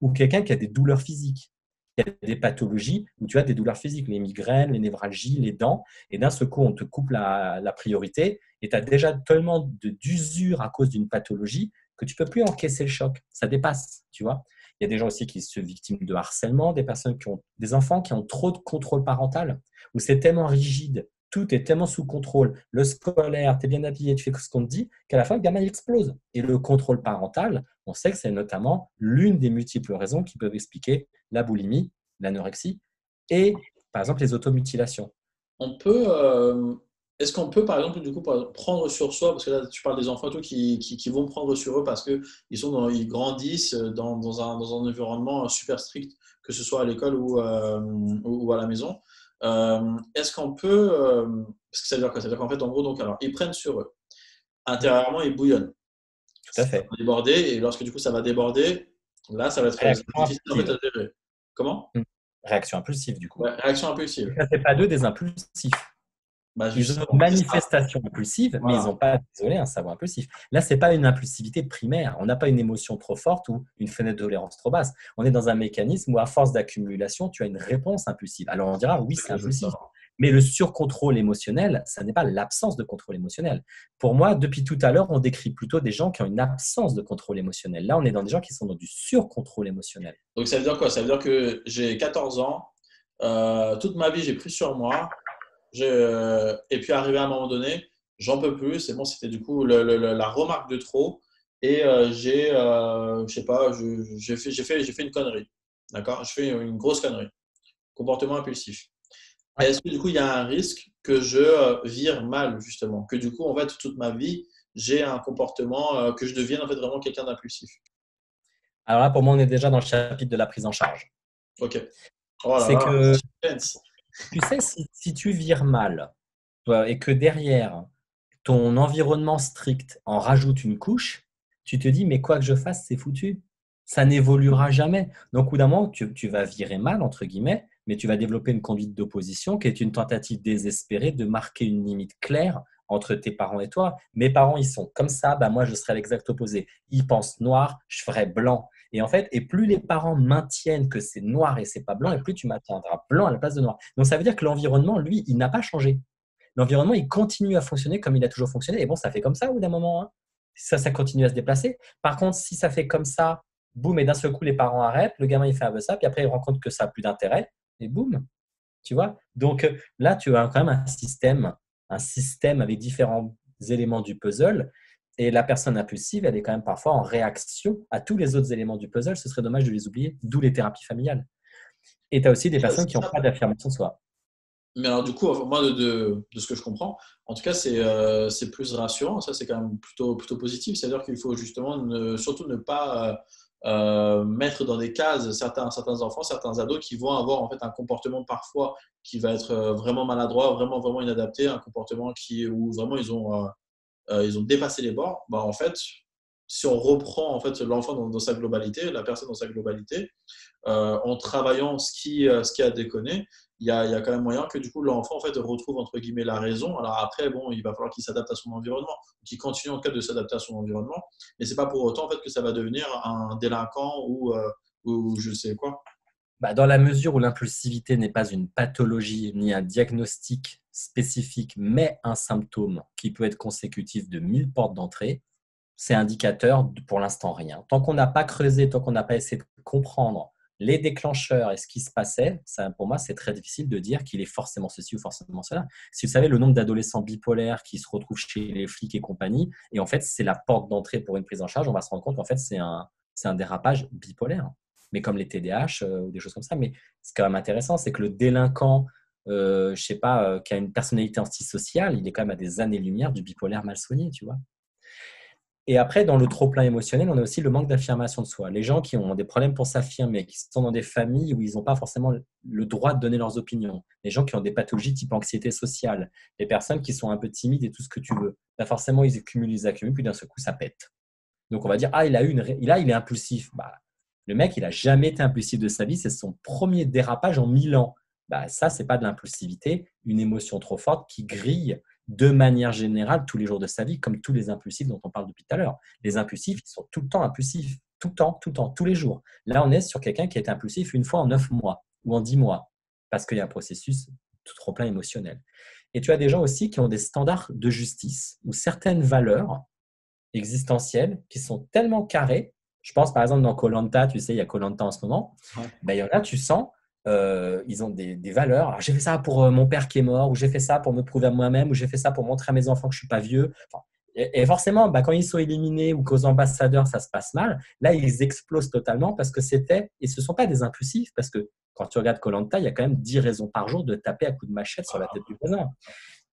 Ou quelqu'un qui a des douleurs physiques, qui a des pathologies où tu as des douleurs physiques, les migraines, les névralgies, les dents, et d'un seul coup, on te coupe la priorité et tu as déjà tellement d'usure à cause d'une pathologie que tu ne peux plus encaisser le choc. Ça dépasse, tu vois. Il y a des gens aussi qui se victimes de harcèlement, des personnes qui ont des enfants qui ont trop de contrôle parental, où c'est tellement rigide, tout est tellement sous contrôle. Le scolaire, tu es bien habillé, tu fais ce qu'on te dit, qu'à la fin, le gamin il explose. Et le contrôle parental, on sait que c'est notamment l'une des multiples raisons qui peuvent expliquer la boulimie, l'anorexie et, par exemple, les automutilations. On peut, est-ce qu'on peut, par exemple, du coup, prendre sur soi, parce que là, tu parles des enfants et tout, qui vont prendre sur eux parce qu'ils grandissent dans un environnement super strict, que ce soit à l'école ou à la maison. Est-ce qu'on peut, parce que ça veut dire quoi? Ça veut dire qu'en fait, en gros, donc, alors, ils prennent sur eux. Intérieurement, ils bouillonnent. Tout à Ça va fait. déborder, et lorsque du coup, ça va déborder, là, ça va être Réaction difficile en fait impulsive. à gérer. Comment? Réaction impulsive, du coup. Ouais, réaction impulsive. Ça, c'est pas d'eux des impulsifs. Bah, Ils ont justement, une c'est ça. manifestation impulsive, mais ils Voilà. n'ont pas, désolé, un cerveau impulsif. Là, ce n'est pas une impulsivité primaire. On n'a pas une émotion trop forte ou une fenêtre de tolérance trop basse. On est dans un mécanisme où, à force d'accumulation, tu as une réponse impulsive. Alors, on dira, oui, c'est impulsif. Justement. Mais le surcontrôle émotionnel, ça n'est pas l'absence de contrôle émotionnel. Pour moi, depuis tout à l'heure, on décrit plutôt des gens qui ont une absence de contrôle émotionnel. Là, on est dans des gens qui sont dans du surcontrôle émotionnel. Donc, ça veut dire quoi? Ça veut dire que j'ai 14 ans, toute ma vie, j'ai pris sur moi. Et puis, arrivé à un moment donné, j'en peux plus. C'est bon, c'était du coup la remarque de trop. Et je sais pas, j'ai fait une connerie. D'accord? Je fais une grosse connerie. Comportement impulsif. Et Ouais. est-ce que du coup, il y a un risque que je vire mal, justement? Que du coup, en fait, toute ma vie, j'ai un comportement, que je devienne en fait vraiment quelqu'un d'impulsif? Alors là, pour moi, on est déjà dans le chapitre de la prise en charge. Ok. Oh là C'est là, que, suspense. tu sais, si tu vires mal et que derrière, ton environnement strict en rajoute une couche, tu te dis, mais quoi que je fasse, c'est foutu. Ça n'évoluera jamais. Donc, au bout d'un moment, tu vas virer mal, entre guillemets, mais tu vas développer une conduite d'opposition qui est une tentative désespérée de marquer une limite claire entre tes parents et toi. Mes parents, ils sont comme ça, bah moi, je serais l'exact opposé. Ils pensent noir, je ferais blanc. Et en fait, et plus les parents maintiennent que c'est noir et c'est pas blanc, et plus tu maintiendras blanc à la place de noir. Donc, ça veut dire que l'environnement, lui, il n'a pas changé. L'environnement, il continue à fonctionner comme il a toujours fonctionné. Et bon, ça fait comme ça au bout d'un moment, hein. Ça continue à se déplacer. Par contre, si ça fait comme ça, boum, et d'un seul coup, les parents arrêtent, le gamin, il fait un peu ça, puis après, il rend compte que ça n'a plus d'intérêt, et boum, tu vois. Donc là, tu as quand même un système avec différents éléments du puzzle. Et la personne impulsive, elle est quand même parfois en réaction à tous les autres éléments du puzzle. Ce serait dommage de les oublier, d'où les thérapies familiales. Et tu as aussi des personnes qui C'est n'ont ça. pas d'affirmation de soi. Mais alors, du coup, enfin, moi, de ce que je comprends, en tout cas, c'est plus rassurant. Ça, c'est quand même plutôt positif. C'est-à-dire qu'il faut justement surtout ne pas mettre dans des cases certains enfants, certains ados qui vont avoir en fait un comportement parfois qui va être vraiment maladroit, vraiment inadapté, un comportement où vraiment ils ont dépassé les bords. Bah, en fait, si on reprend en fait l'enfant dans sa globalité, la personne dans sa globalité, en travaillant ce qui a déconné, il y a quand même moyen que du coup l'enfant en fait retrouve entre guillemets la raison. Alors après, bon, il va falloir qu'il s'adapte à son environnement, qu'il continue en cas de s'adapter à son environnement, mais c'est pas pour autant en fait que ça va devenir un délinquant ou je sais quoi. Bah, dans la mesure où l'impulsivité n'est pas une pathologie ni un diagnostic spécifique, mais un symptôme qui peut être consécutif de 1000 portes d'entrée, c'est indicateur de, pour l'instant rien. Tant qu'on n'a pas creusé, tant qu'on n'a pas essayé de comprendre les déclencheurs et ce qui se passait, ça, pour moi, c'est très difficile de dire qu'il est forcément ceci ou forcément cela. Si vous savez le nombre d'adolescents bipolaires qui se retrouvent chez les flics et compagnie, et en fait, c'est la porte d'entrée pour une prise en charge, on va se rendre compte qu'en fait, c'est un dérapage bipolaire, mais comme les TDAH ou des choses comme ça. Mais ce qui est quand même intéressant, c'est que le délinquant, je sais pas, qui a une personnalité antisociale, il est quand même à des années-lumière du bipolaire mal soigné, tu vois. Et après, dans le trop-plein émotionnel, on a aussi le manque d'affirmation de soi. Les gens qui ont des problèmes pour s'affirmer, qui sont dans des familles où ils n'ont pas forcément le droit de donner leurs opinions, les gens qui ont des pathologies type anxiété sociale, les personnes qui sont un peu timides et tout ce que tu veux, bah forcément, ils accumulent, puis d'un seul coup, ça pète. Donc, on va dire, ah, il est impulsif. Bah, le mec, il n'a jamais été impulsif de sa vie, c'est son premier dérapage en 1000 ans. Bah, ça, ce n'est pas de l'impulsivité, une émotion trop forte qui grille de manière générale tous les jours de sa vie, comme tous les impulsifs dont on parle depuis tout à l'heure. Les impulsifs, ils sont tout le temps impulsifs, tout le temps, tous les jours. Là, on est sur quelqu'un qui est impulsif une fois en 9 mois ou en 10 mois, parce qu'il y a un processus tout trop plein émotionnel. Et tu as des gens aussi qui ont des standards de justice, ou certaines valeurs existentielles qui sont tellement carrées. Je pense par exemple dans koh, tu sais, il y a koh en ce moment. Ouais. Ben, il y en a, tu sens, ils ont des valeurs. Alors, j'ai fait ça pour mon père qui est mort, ou j'ai fait ça pour me prouver à moi-même, ou j'ai fait ça pour montrer à mes enfants que je ne suis pas vieux. Enfin, et forcément, ben, quand ils sont éliminés ou qu'aux ambassadeurs, ça se passe mal, là, ils explosent totalement parce que et ce ne sont pas des impulsifs, parce que quand tu regardes koh, il y a quand même 10 raisons par jour de taper à coups de machette sur la tête du voisin.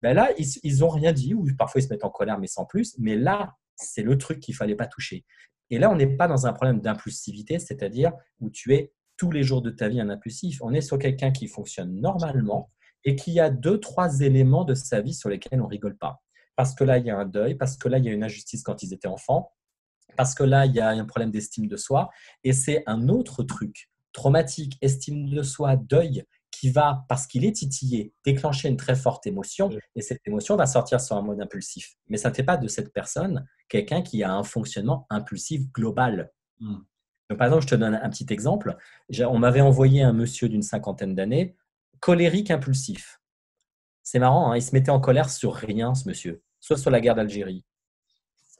Ben là, ils ont rien dit, ou parfois ils se mettent en colère, mais sans plus. Mais là, c'est le truc qu'il fallait pas toucher. Et là, on n'est pas dans un problème d'impulsivité, c'est-à-dire où tu es tous les jours de ta vie un impulsif. On est sur quelqu'un qui fonctionne normalement et qui a deux, trois éléments de sa vie sur lesquels on rigole pas. Parce que là, il y a un deuil, parce que là, il y a une injustice quand ils étaient enfants, parce que là, il y a un problème d'estime de soi. Et c'est un autre truc, traumatique, estime de soi, deuil, qui va, parce qu'il est titillé, déclencher une très forte émotion. Et cette émotion va sortir sur un mode impulsif. Mais ça ne fait pas de cette personne quelqu'un qui a un fonctionnement impulsif global. Hmm. Donc, par exemple, je te donne un petit exemple. On m'avait envoyé un monsieur d'une cinquantaine d'années, colérique impulsif. C'est marrant, hein, il se mettait en colère sur rien, ce monsieur. Soit sur la guerre d'Algérie,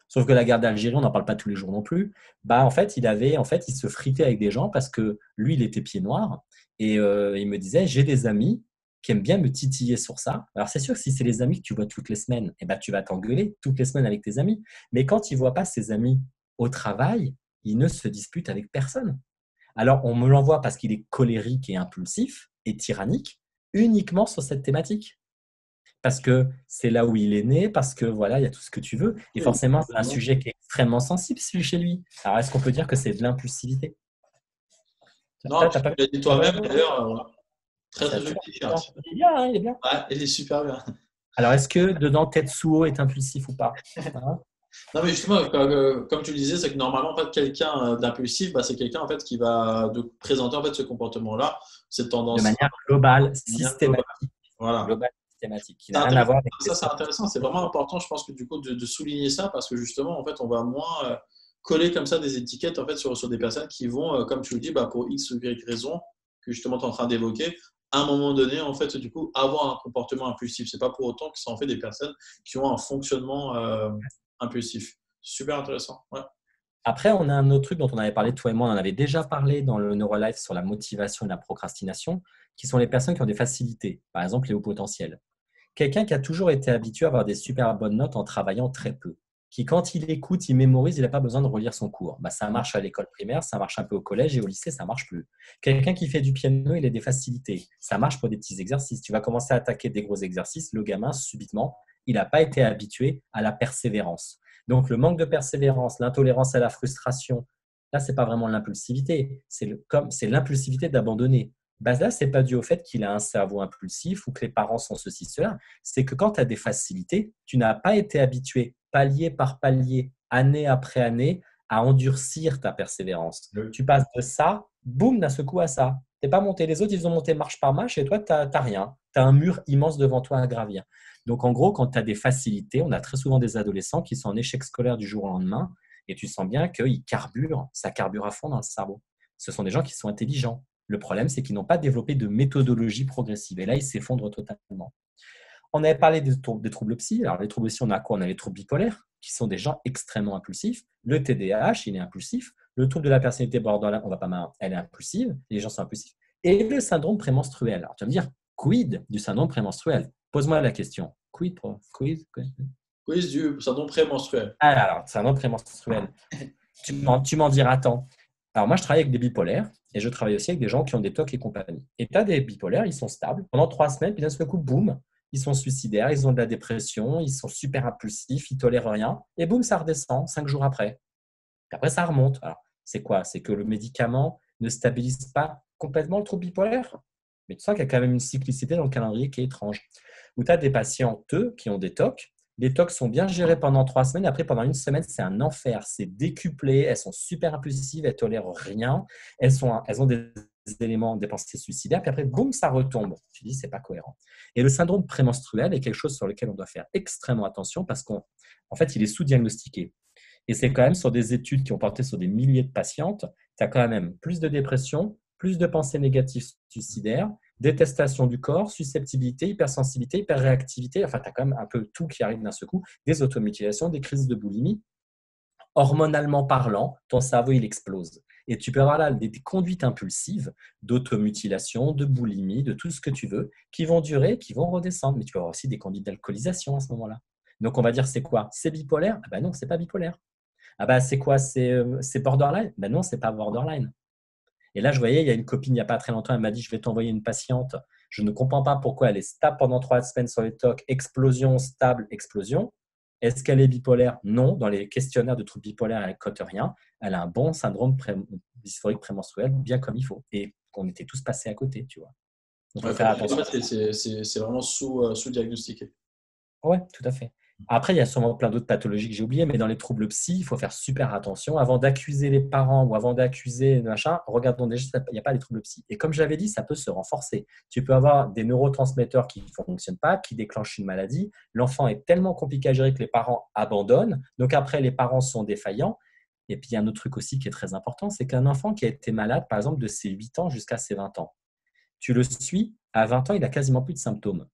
sauf que la guerre d'Algérie, on n'en parle pas tous les jours non plus. Bah, il se fritait avec des gens parce que lui, il était pied noir. Et il me disait, j'ai des amis qui aiment bien me titiller sur ça. Alors, c'est sûr que si c'est les amis que tu vois toutes les semaines, eh ben, tu vas t'engueuler toutes les semaines avec tes amis. Mais quand il ne voit pas ses amis au travail, il ne se dispute avec personne. Alors, on me l'envoie parce qu'il est colérique et impulsif et tyrannique, uniquement sur cette thématique. Parce que c'est là où il est né, parce que voilà, il y a tout ce que tu veux. Et forcément, c'est un sujet qui est extrêmement sensible chez lui. Alors, est-ce qu'on peut dire que c'est de l'impulsivité? Non, tu T'as pas... l'as dit toi-même d'ailleurs. Très très Tu joli vois, t-shirt. il est bien, hein, il est bien. Ouais, il est super bien. Alors, est-ce que dedans, Tetsuo est impulsif ou pas? Hein? Non, mais justement, comme tu le disais, c'est que normalement, en fait, quelqu'un d'impulsif, bah, c'est quelqu'un en fait qui va présenter en fait ce comportement-là, cette De tendance manière globale, de manière globale. systématique. Voilà. Globale, systématique, qui C'est n'a rien à intéressant. voir avec Ça, les c'est sports. intéressant. C'est vraiment important, je pense, que du coup, de souligner ça parce que justement, en fait, on va moins coller comme ça des étiquettes en fait sur des personnes qui vont, comme tu le dis, bah, pour X ou Y raison que justement tu es en train d'évoquer, à un moment donné, en fait, du coup, avoir un comportement impulsif. C'est pas pour autant que ça en fait des personnes qui ont un fonctionnement impulsif. Super intéressant. Ouais. Après, on a un autre truc dont on avait parlé, toi et moi, on en avait déjà parlé dans le Neurolife sur la motivation et la procrastination, qui sont les personnes qui ont des facilités, par exemple les hauts potentiels. Quelqu'un qui a toujours été habitué à avoir des super bonnes notes en travaillant très peu, qui quand il écoute, il mémorise, il n'a pas besoin de relire son cours. Bah, ça marche à l'école primaire, ça marche un peu au collège et au lycée, ça marche plus. Quelqu'un qui fait du piano, il a des facilités. Ça marche pour des petits exercices. Tu vas commencer à attaquer des gros exercices, le gamin, subitement, il n'a pas été habitué à la persévérance. Donc, le manque de persévérance, l'intolérance à la frustration, là, ce n'est pas vraiment l'impulsivité, c'est l'impulsivité d'abandonner. Bah, là, ce n'est pas dû au fait qu'il a un cerveau impulsif ou que les parents sont ceci, cela. C'est que quand tu as des facilités, tu n'as pas été habitué, palier par palier, année après année, à endurcir ta persévérance. Oui. Tu passes de ça, boum, d'un seul coup à ça. Tu n'es pas monté. Les autres, ils ont monté marche par marche et toi, tu n'as rien. Tu as un mur immense devant toi à gravir. Donc, en gros, quand tu as des facilités, on a très souvent des adolescents qui sont en échec scolaire du jour au lendemain et tu sens bien qu'ils carburent, ça carbure à fond dans le cerveau. Ce sont des gens qui sont intelligents. Le problème, c'est qu'ils n'ont pas développé de méthodologie progressive. Et là, ils s'effondrent totalement. On avait parlé des troubles psy. Alors, les troubles psy, on a quoi? On a les troubles bipolaires, qui sont des gens extrêmement impulsifs. Le TDAH, il est impulsif. Le trouble de la personnalité borderline, on va pas mal, elle est impulsive. Les gens sont impulsifs. Et le syndrome prémenstruel. Alors, tu vas me dire, quid du syndrome prémenstruel? Pose-moi la question. Quid? Quiz du syndrome prémenstruel. Alors, syndrome prémenstruel. Tu m'en diras tant. Alors, moi, je travaille avec des bipolaires et je travaille aussi avec des gens qui ont des TOC et compagnie. Et tu as des bipolaires, ils sont stables pendant 3 semaines, puis d'un seul coup, boum, ils sont suicidaires, ils ont de la dépression, ils sont super impulsifs, ils tolèrent rien. Et boum, ça redescend 5 jours après. Et après, ça remonte. Alors, c'est quoi? C'est que le médicament ne stabilise pas complètement le trouble bipolaire. Mais tu sens qu'il y a quand même une cyclicité dans le calendrier qui est étrange. Où tu as des patients, eux, qui ont des TOC. Les TOC sont bien gérés pendant 3 semaines. Après, pendant une semaine, c'est un enfer. C'est décuplé. Elles sont super impulsives. Elles tolèrent rien. Elles ont des éléments des pensées suicidaires. Puis après, boum, ça retombe. Tu dis, c'est pas cohérent. Et le syndrome prémenstruel est quelque chose sur lequel on doit faire extrêmement attention parce qu'en fait, il est sous-diagnostiqué. Et c'est quand même sur des études qui ont porté sur des milliers de patientes, tu as quand même plus de dépression, plus de pensées négatives suicidaires, détestation du corps, susceptibilité, hypersensibilité, hyperréactivité. Enfin, tu as quand même un peu tout qui arrive d'un seul coup, des automutilations, des crises de boulimie. Hormonalement parlant, ton cerveau, il explose. Et tu peux avoir là des conduites impulsives d'automutilation, de boulimie, de tout ce que tu veux, qui vont durer, qui vont redescendre. Mais tu peux avoir aussi des conduites d'alcoolisation à ce moment-là. Donc, on va dire, c'est quoi? C'est bipolaire? Ah ben non, c'est pas bipolaire. Ah bah c'est quoi? C'est borderline? Ben non, c'est pas borderline. Et là, je voyais, il y a une copine, il n'y a pas très longtemps, elle m'a dit, je vais t'envoyer une patiente. Je ne comprends pas pourquoi elle est stable pendant 3 semaines sur les TOC, explosion, stable, explosion. Est-ce qu'elle est bipolaire? Non. Dans les questionnaires de troubles bipolaires, elle ne cote rien. Elle a un bon syndrome dysphorique prémenstruel, bien comme il faut. Et on était tous passés à côté, tu vois. Donc, il faut faire attention. En fait, c'est vraiment sous-diagnostiqué. Oui, tout à fait. Après, il y a sûrement plein d'autres pathologies que j'ai oubliées, mais dans les troubles psy, il faut faire super attention. Avant d'accuser les parents ou avant d'accuser machin, regardons déjà, il n'y a pas les troubles psy. Et comme je l'avais dit, ça peut se renforcer. Tu peux avoir des neurotransmetteurs qui ne fonctionnent pas, qui déclenchent une maladie. L'enfant est tellement compliqué à gérer que les parents abandonnent. Donc après, les parents sont défaillants. Et puis, il y a un autre truc aussi qui est très important, c'est qu'un enfant qui a été malade, par exemple, de ses 8 ans jusqu'à ses 20 ans, tu le suis, à 20 ans, il n'a quasiment plus de symptômes.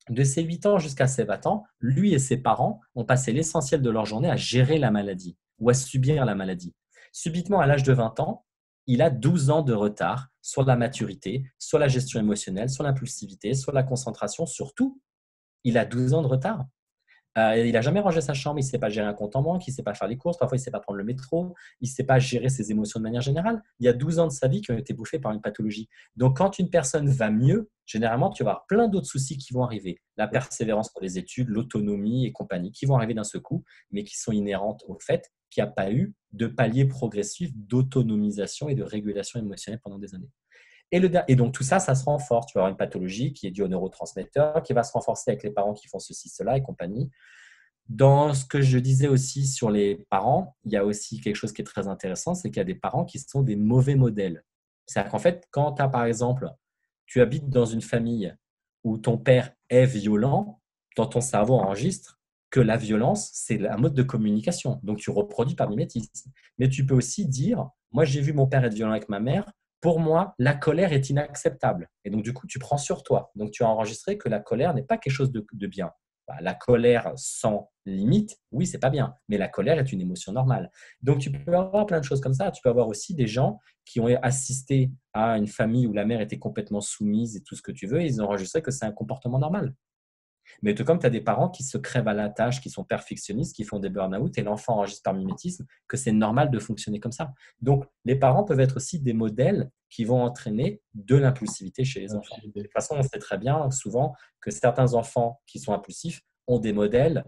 De ses 8 ans jusqu'à ses 20 ans, lui et ses parents ont passé l'essentiel de leur journée à gérer la maladie ou à subir la maladie. Subitement, à l'âge de 20 ans, il a 12 ans de retard sur la maturité, sur la gestion émotionnelle, sur l'impulsivité, sur la concentration, sur tout. Il a 12 ans de retard. Il n'a jamais rangé sa chambre, il ne sait pas gérer un compte en banque, il ne sait pas faire les courses, parfois il ne sait pas prendre le métro, il ne sait pas gérer ses émotions de manière générale. Il y a 12 ans de sa vie qui ont été bouffés par une pathologie. Donc, quand une personne va mieux, généralement, tu vas avoir plein d'autres soucis qui vont arriver. La persévérance pour les études, l'autonomie et compagnie, qui vont arriver d'un seul coup, mais qui sont inhérentes au fait qu'il n'y a pas eu de palier progressif d'autonomisation et de régulation émotionnelle pendant des années. Et donc, tout ça, ça se renforce. Tu vas avoir une pathologie qui est due aux neurotransmetteurs, qui va se renforcer avec les parents qui font ceci, cela et compagnie. Dans ce que je disais aussi sur les parents, il y a aussi quelque chose qui est très intéressant, c'est qu'il y a des parents qui sont des mauvais modèles. C'est-à-dire qu'en fait, quand tu as, par exemple, tu habites dans une famille où ton père est violent, dans ton cerveau enregistre que la violence, c'est un mode de communication. Donc, tu reproduis par mimétisme. Mais tu peux aussi dire, moi, j'ai vu mon père être violent avec ma mère, pour moi, la colère est inacceptable. Et donc, du coup, tu prends sur toi. Donc, tu as enregistré que la colère n'est pas quelque chose de bien. La colère sans limite, oui, c'est pas bien, mais la colère est une émotion normale. Donc, tu peux avoir plein de choses comme ça. Tu peux avoir aussi des gens qui ont assisté à une famille où la mère était complètement soumise et tout ce que tu veux, et ils ont enregistré que c'est un comportement normal. Mais tout comme tu as des parents qui se crèvent à la tâche, qui sont perfectionnistes, qui font des burn-out, et l'enfant enregistre par mimétisme que c'est normal de fonctionner comme ça. Donc, les parents peuvent être aussi des modèles qui vont entraîner de l'impulsivité chez les enfants. De toute façon, on sait très bien souvent que certains enfants qui sont impulsifs ont des modèles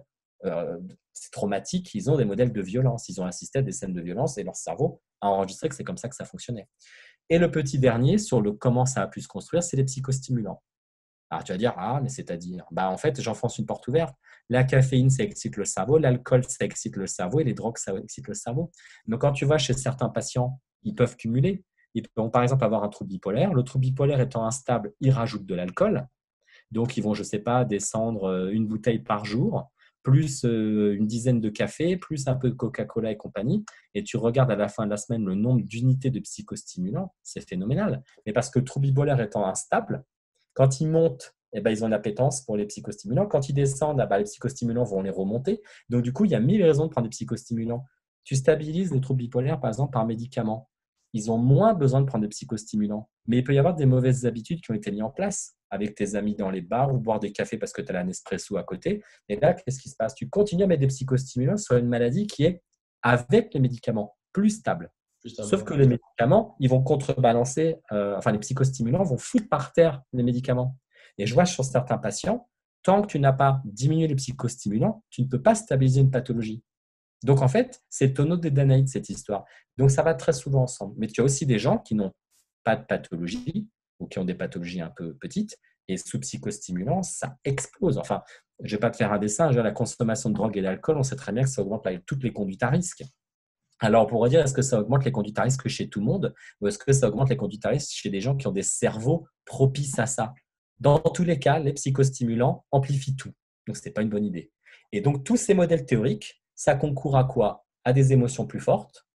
c'est traumatique, ils ont des modèles de violence, ils ont assisté à des scènes de violence et leur cerveau a enregistré que c'est comme ça que ça fonctionnait. Et le petit dernier, sur le comment ça a pu se construire, c'est les psychostimulants. Alors, tu vas dire, ah, mais c'est-à-dire, en fait, j'enfonce une porte ouverte. La caféine, ça excite le cerveau, l'alcool, ça excite le cerveau et les drogues, ça excite le cerveau. Donc, quand tu vas chez certains patients, ils peuvent cumuler. Ils vont, par exemple, avoir un trouble bipolaire. Le trouble bipolaire étant instable, ils rajoutent de l'alcool. Donc, ils vont, je ne sais pas, descendre une bouteille par jour, plus une dizaine de cafés, plus un peu de Coca-Cola et compagnie. Et tu regardes à la fin de la semaine le nombre d'unités de psychostimulants, c'est phénoménal. Mais parce que le trouble bipolaire étant instable, quand ils montent, ils ont une appétence pour les psychostimulants. Quand ils descendent, les psychostimulants vont les remonter. Donc, du coup, il y a 1000 raisons de prendre des psychostimulants. Tu stabilises le trouble bipolaire, par exemple, par médicament. Ils ont moins besoin de prendre des psychostimulants. Mais il peut y avoir des mauvaises habitudes qui ont été mises en place avec tes amis dans les bars ou boire des cafés parce que tu as la Nespresso à côté. Et là, qu'est-ce qui se passe? Tu continues à mettre des psychostimulants sur une maladie qui est, avec les médicaments, plus stable. Sauf que les médicaments, ils vont contrebalancer, les psychostimulants vont foutre par terre les médicaments. Et je vois sur certains patients, tant que tu n'as pas diminué les psychostimulants, tu ne peux pas stabiliser une pathologie. Donc, en fait, c'est tonneau des Danaïdes, cette histoire. Donc, ça va très souvent ensemble. Mais tu as aussi des gens qui n'ont pas de pathologie ou qui ont des pathologies un peu petites. Et sous psychostimulants, ça explose. Enfin, je ne vais pas te faire un dessin. La consommation de drogue et d'alcool, on sait très bien que ça augmente toutes les conduites à risque. Alors, on pourrait dire, est-ce que ça augmente les conduites à risque chez tout le monde ou est-ce que ça augmente les conduites à risque chez des gens qui ont des cerveaux propices à ça? Dans tous les cas, les psychostimulants amplifient tout. Donc, ce n'est pas une bonne idée. Et donc, tous ces modèles théoriques, ça concourt à quoi? À des émotions plus fortes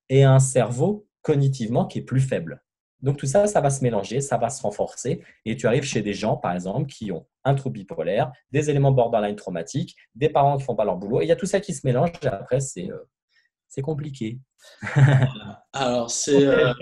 et à un cerveau cognitivement qui est plus faible. Donc, tout ça, ça va se mélanger, ça va se renforcer et tu arrives chez des gens, par exemple, qui ont un trouble bipolaire, des éléments borderline traumatiques, des parents qui ne font pas leur boulot. Et il y a tout ça qui se mélange et après, c'est compliqué. Alors, c'est. Un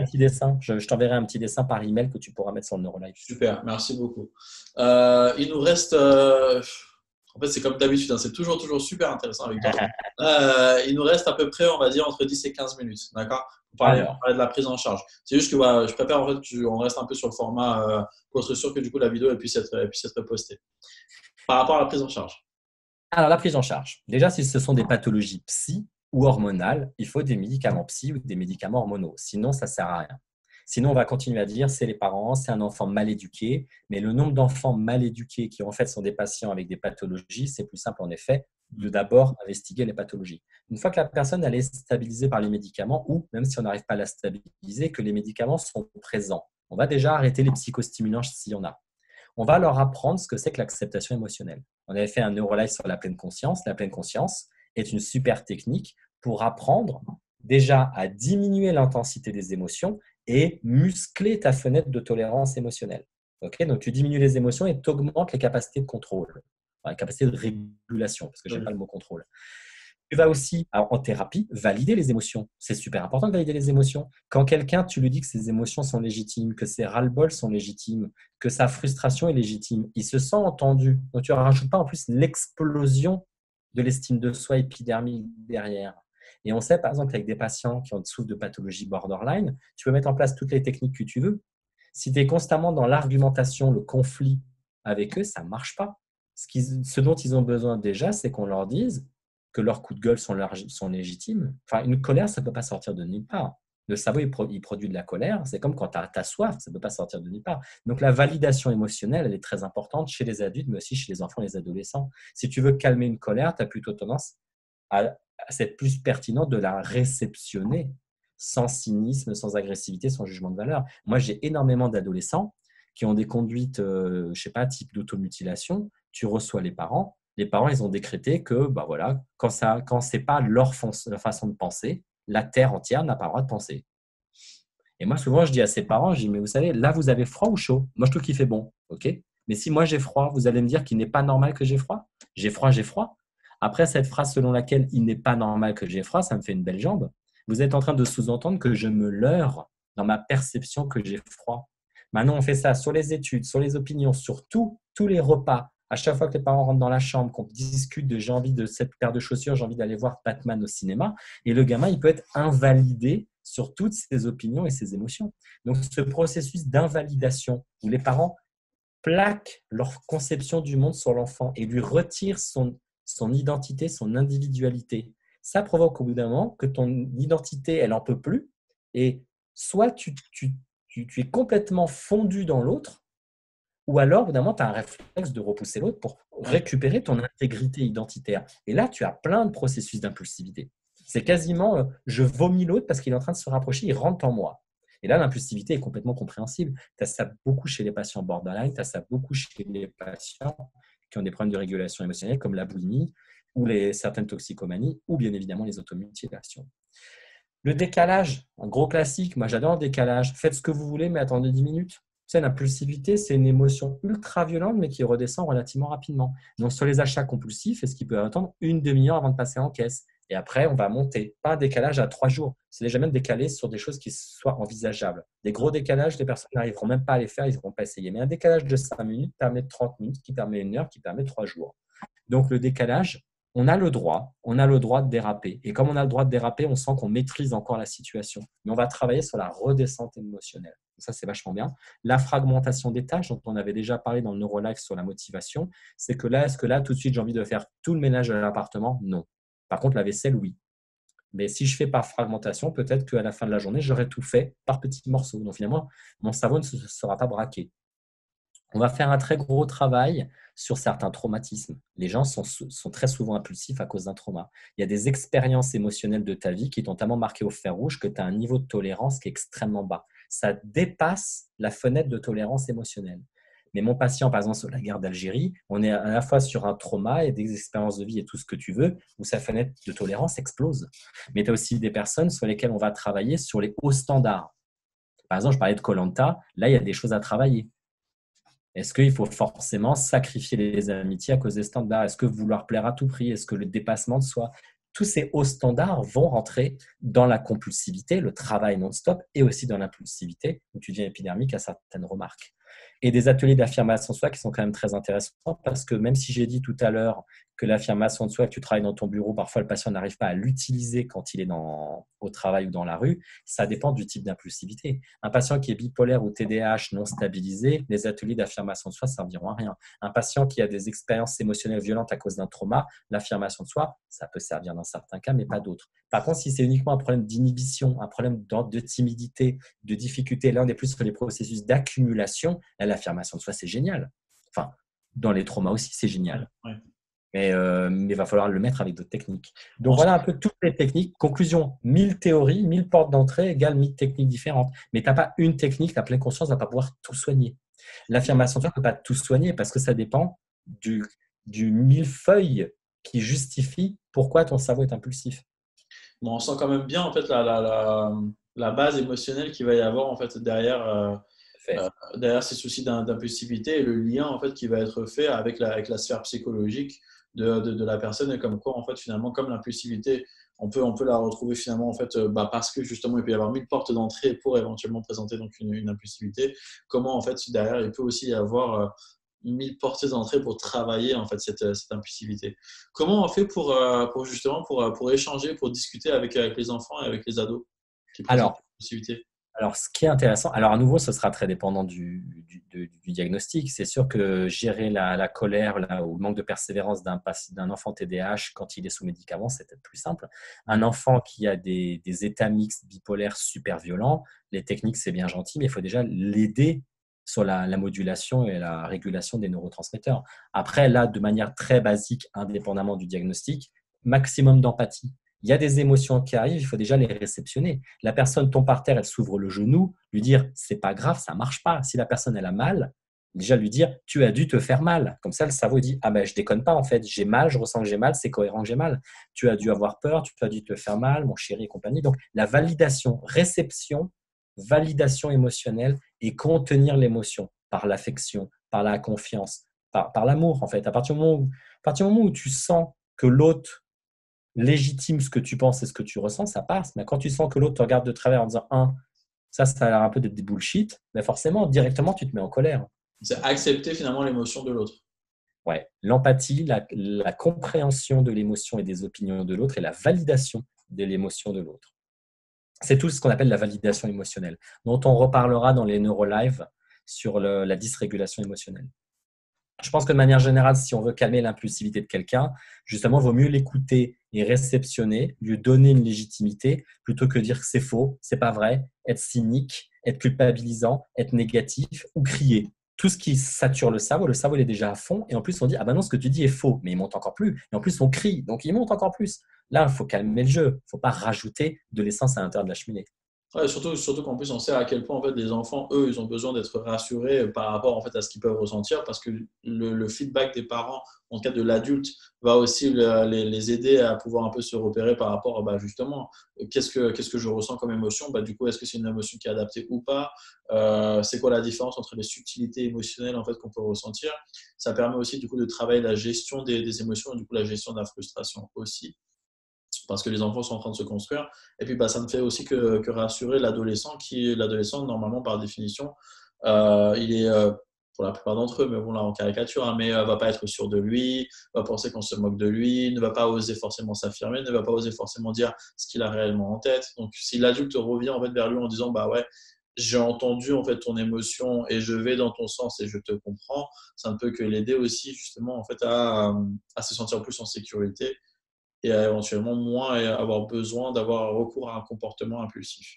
petit dessin. Je t'enverrai un petit dessin par email que tu pourras mettre sur le NeuroLife. Super, merci beaucoup. Il nous reste. En fait, c'est comme d'habitude, hein, c'est toujours super intéressant avec toi. Il nous reste à peu près, on va dire, entre 10 et 15 minutes. D'accord? Pour parler de la prise en charge. C'est juste que je préfère en fait, qu'on reste un peu sur le format pour être sûr que du coup la vidéo elle puisse être postée. Par rapport à la prise en charge. Alors, la prise en charge. Déjà, si ce sont des pathologies psy ou hormonales, il faut des médicaments psy ou des médicaments hormonaux. Sinon, ça ne sert à rien. Sinon, on va continuer à dire c'est les parents, c'est un enfant mal éduqué. Mais le nombre d'enfants mal éduqués qui en fait sont des patients avec des pathologies, c'est plus simple en effet de d'abord investiguer les pathologies. Une fois que la personne elle est stabilisée par les médicaments ou même si on n'arrive pas à la stabiliser, que les médicaments sont présents, on va déjà arrêter les psychostimulants s'il y en a. On va leur apprendre ce que c'est que l'acceptation émotionnelle. On avait fait un NeuroLife sur la pleine conscience. La pleine conscience est une super technique pour apprendre déjà à diminuer l'intensité des émotions et muscler ta fenêtre de tolérance émotionnelle. Okay, donc, tu diminues les émotions et tu augmentes les capacités de contrôle, les capacités de régulation, parce que je n'aime pas le mot contrôle. Tu vas aussi, alors, en thérapie, valider les émotions. C'est super important de valider les émotions. Quand quelqu'un, tu lui dis que ses émotions sont légitimes, que ses ras-le-bol sont légitimes, que sa frustration est légitime, il se sent entendu. Donc, tu ne rajoutes pas en plus l'explosion de l'estime de soi épidermique derrière. Et on sait, par exemple, avec des patients qui ont souffrent de pathologie borderline, tu peux mettre en place toutes les techniques que tu veux. Si tu es constamment dans l'argumentation, le conflit avec eux, ça ne marche pas. Ce dont ils ont besoin déjà, c'est qu'on leur dise que leurs coups de gueule sont légitimes. Enfin, une colère, ça ne peut pas sortir de nulle part. Le cerveau, il produit de la colère. C'est comme quand tu as soif, ça ne peut pas sortir de nulle part. Donc, la validation émotionnelle, elle est très importante chez les adultes, mais aussi chez les enfants et les adolescents. Si tu veux calmer une colère, tu as plutôt tendance à c'est plus pertinent de la réceptionner sans cynisme, sans agressivité, sans jugement de valeur. Moi, j'ai énormément d'adolescents qui ont des conduites, je ne sais pas, type d'automutilation. Tu reçois les parents, ils ont décrété que bah voilà, quand ce n'est pas leur façon de penser, la terre entière n'a pas le droit de penser. Et moi, souvent, je dis à ces parents, je dis, mais vous savez, là, vous avez froid ou chaud? Moi, je trouve qu'il fait bon, ok? Mais si moi, j'ai froid, vous allez me dire qu'il n'est pas normal que j'ai froid? J'ai froid, j'ai froid. Après, cette phrase selon laquelle il n'est pas normal que j'ai froid, ça me fait une belle jambe. Vous êtes en train de sous-entendre que je me leurre dans ma perception que j'ai froid. Maintenant, on fait ça sur les études, sur les opinions, sur tous les repas. À chaque fois que les parents rentrent dans la chambre, qu'on discute de j'ai envie de cette paire de chaussures, j'ai envie d'aller voir Batman au cinéma, et le gamin, il peut être invalidé sur toutes ses opinions et ses émotions. Donc, ce processus d'invalidation où les parents plaquent leur conception du monde sur l'enfant et lui retirent son identité, son individualité, ça provoque au bout d'un moment que ton identité, elle n'en peut plus. Et soit tu es complètement fondu dans l'autre, ou alors, au bout d'un moment, tu as un réflexe de repousser l'autre pour récupérer ton intégrité identitaire. Et là, tu as plein de processus d'impulsivité. C'est quasiment je vomis l'autre parce qu'il est en train de se rapprocher, il rentre en moi. Et là, l'impulsivité est complètement compréhensible. Tu as ça beaucoup chez les patients borderline, tu as ça beaucoup chez les patients qui ont des problèmes de régulation émotionnelle comme la boulimie ou certaines toxicomanies ou bien évidemment les automutilations. Le décalage, un gros classique, moi j'adore le décalage. Faites ce que vous voulez, mais attendez 10 minutes. Tu sais, l'impulsivité, c'est une émotion ultra violente, mais qui redescend relativement rapidement. Donc, sur les achats compulsifs, est-ce qu'il peut attendre une demi-heure avant de passer en caisse? Et après, on va monter. Pas un décalage à 3 jours. C'est déjà même décalé sur des choses qui soient envisageables. Des gros décalages, les personnes n'arriveront même pas à les faire, ils ne vont pas essayer. Mais un décalage de 5 minutes permet 30 minutes, qui permet 1 heure, qui permet 3 jours. Donc, le décalage, on a le droit de déraper. Et comme on a le droit de déraper, on sent qu'on maîtrise encore la situation. Mais on va travailler sur la redescente émotionnelle. Ça, c'est vachement bien. La fragmentation des tâches, dont on avait déjà parlé dans le NeuroLife sur la motivation, c'est que là, est-ce que là, tout de suite, j'ai envie de faire tout le ménage de l'appartement? Non. Par contre, la vaisselle, oui. Mais si je fais par fragmentation, peut-être qu'à la fin de la journée, j'aurai tout fait par petits morceaux. Donc finalement, mon cerveau ne se sera pas braqué. On va faire un très gros travail sur certains traumatismes. Les gens sont très souvent impulsifs à cause d'un trauma. Il y a des expériences émotionnelles de ta vie qui t'ont tellement marqué au fer rouge que tu as un niveau de tolérance qui est extrêmement bas. Ça dépasse la fenêtre de tolérance émotionnelle. Mais mon patient, par exemple, sur la guerre d'Algérie, on est à la fois sur un trauma et des expériences de vie et tout ce que tu veux, où sa fenêtre de tolérance explose. Mais tu as aussi des personnes sur lesquelles on va travailler sur les hauts standards. Par exemple, je parlais de koh. Là, il y a des choses à travailler. Est-ce qu'il faut forcément sacrifier les amitiés à cause des standards? Est-ce que vouloir plaire à tout prix? Est-ce que le dépassement de soi? Tous ces hauts standards vont rentrer dans la compulsivité, le travail non-stop, et aussi dans l'impulsivité, où tu deviens épidermique à certaines remarques. Et des ateliers d'affirmation de soi qui sont quand même très intéressants parce que même si j'ai dit tout à l'heure que l'affirmation de soi, que tu travailles dans ton bureau, parfois le patient n'arrive pas à l'utiliser quand il est au travail ou dans la rue, ça dépend du type d'impulsivité. Un patient qui est bipolaire ou TDAH non stabilisé, les ateliers d'affirmation de soi ne serviront à rien. Un patient qui a des expériences émotionnelles violentes à cause d'un trauma, l'affirmation de soi, ça peut servir dans certains cas, mais pas d'autres. Par contre, si c'est uniquement un problème d'inhibition, un problème de timidité, de difficulté, là on est plus sur les processus d'accumulation, l'affirmation de soi, c'est génial. Enfin, dans les traumas aussi, c'est génial. Ouais. Mais il va falloir le mettre avec d'autres techniques. Donc, voilà un peu toutes les techniques. Conclusion, 1000 théories, 1000 portes d'entrée égale 1000 techniques différentes. Mais tu n'as pas une technique, ta pleine conscience ne va pas pouvoir tout soigner. L'affirmation de soi ne peut pas tout soigner parce que ça dépend du millefeuille qui justifie pourquoi ton cerveau est impulsif. Bon, on sent quand même bien en fait la base émotionnelle qu'il va y avoir en fait derrière ces soucis d'impulsivité et le lien en fait qui va être fait avec la sphère psychologique de la personne, et comme quoi, en fait, finalement, comme l'impulsivité, on peut la retrouver finalement, en fait, parce que justement, il peut y avoir 1000 portes d'entrée pour éventuellement présenter donc une impulsivité. Comment, en fait, derrière, il peut aussi y avoir 1000 portes d'entrée pour travailler, en fait, cette impulsivité. Comment on fait pour justement, pour échanger, pour discuter avec les enfants et avec les ados qui présentent Alors, l'impulsivité? Alors, ce qui est intéressant, alors à nouveau, ce sera très dépendant du diagnostic. C'est sûr que gérer la colère là, ou le manque de persévérance d'un enfant TDAH quand il est sous médicaments, c'est peut-être plus simple. Un enfant qui a des états mixtes bipolaires super violents, les techniques, c'est bien gentil, mais il faut déjà l'aider sur la modulation et la régulation des neurotransmetteurs. Après, là, de manière très basique, indépendamment du diagnostic, maximum d'empathie. Il y a des émotions qui arrivent, il faut déjà les réceptionner. La personne tombe par terre, elle s'ouvre le genou, lui dire c'est pas grave, ça marche pas. Si la personne elle a mal, déjà lui dire tu as dû te faire mal. Comme ça, le cerveau dit ah ben je déconne pas en fait, j'ai mal, je ressens que j'ai mal, c'est cohérent que j'ai mal. Tu as dû avoir peur, tu as dû te faire mal, mon chéri et compagnie. Donc la validation, réception, validation émotionnelle et contenir l'émotion par l'affection, par la confiance, par l'amour en fait. À partir du moment où tu sens que l'autre légitime ce que tu penses et ce que tu ressens, ça passe. Mais quand tu sens que l'autre te regarde de travers en disant ça a l'air un peu d'être des bullshit, mais forcément, directement, tu te mets en colère. C'est accepter finalement l'émotion de l'autre. Ouais. L'empathie, la compréhension de l'émotion et des opinions de l'autre et la validation de l'émotion de l'autre. C'est tout ce qu'on appelle la validation émotionnelle, dont on reparlera dans les neurolives sur la dysrégulation émotionnelle. Je pense que de manière générale, si on veut calmer l'impulsivité de quelqu'un, justement, il vaut mieux l'écouter et réceptionner, lui donner une légitimité, plutôt que dire que c'est faux, c'est pas vrai, être cynique, être culpabilisant, être négatif ou crier. Tout ce qui sature le cerveau il est déjà à fond, et en plus on dit ah ben non, ce que tu dis est faux, mais il monte encore plus, et en plus on crie, donc il monte encore plus. Là, il faut calmer le jeu, il ne faut pas rajouter de l'essence à l'intérieur de la cheminée. Ouais, surtout qu'en plus, on sait à quel point en fait, les enfants, eux, ils ont besoin d'être rassurés par rapport en fait, à ce qu'ils peuvent ressentir, parce que le feedback des parents, en tout cas de l'adulte, va aussi les aider à pouvoir un peu se repérer par rapport à justement, qu'est-ce que je ressens comme émotion. Du coup, est-ce que c'est une émotion qui est adaptée ou pas? C'est quoi la différence entre les subtilités émotionnelles en fait, qu'on peut ressentir? Ça permet aussi du coup, de travailler la gestion des émotions et du coup, la gestion de la frustration aussi, parce que les enfants sont en train de se construire. Et puis, ça ne fait aussi que rassurer l'adolescent, normalement, par définition, il est, pour la plupart d'entre eux, mais bon, là, en caricature, hein, mais va pas être sûr de lui, va penser qu'on se moque de lui, ne va pas oser forcément s'affirmer, ne va pas oser forcément dire ce qu'il a réellement en tête. Donc, si l'adulte revient en fait vers lui en disant, bah ouais, j'ai entendu en fait ton émotion et je vais dans ton sens et je te comprends, ça ne peut que l'aider aussi justement en fait à se sentir plus en sécurité et à éventuellement moins avoir besoin d'avoir recours à un comportement impulsif.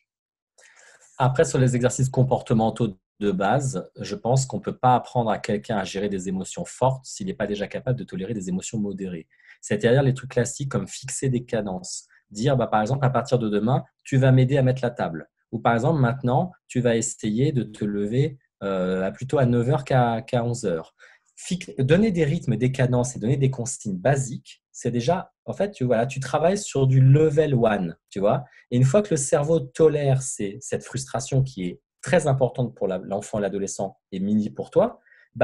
Après, sur les exercices comportementaux de base, je pense qu'on ne peut pas apprendre à quelqu'un à gérer des émotions fortes s'il n'est pas déjà capable de tolérer des émotions modérées. C'est-à-dire les trucs classiques comme fixer des cadences. Dire, par exemple, à partir de demain, tu vas m'aider à mettre la table. Ou par exemple, maintenant, tu vas essayer de te lever plutôt à 9h qu'à 11h. Donner des rythmes, des cadences et donner des consignes basiques, c'est déjà, en fait, tu travailles sur du level one, tu vois. Et une fois que le cerveau tolère cette frustration qui est très importante pour l'enfant et l'adolescent et mini pour toi,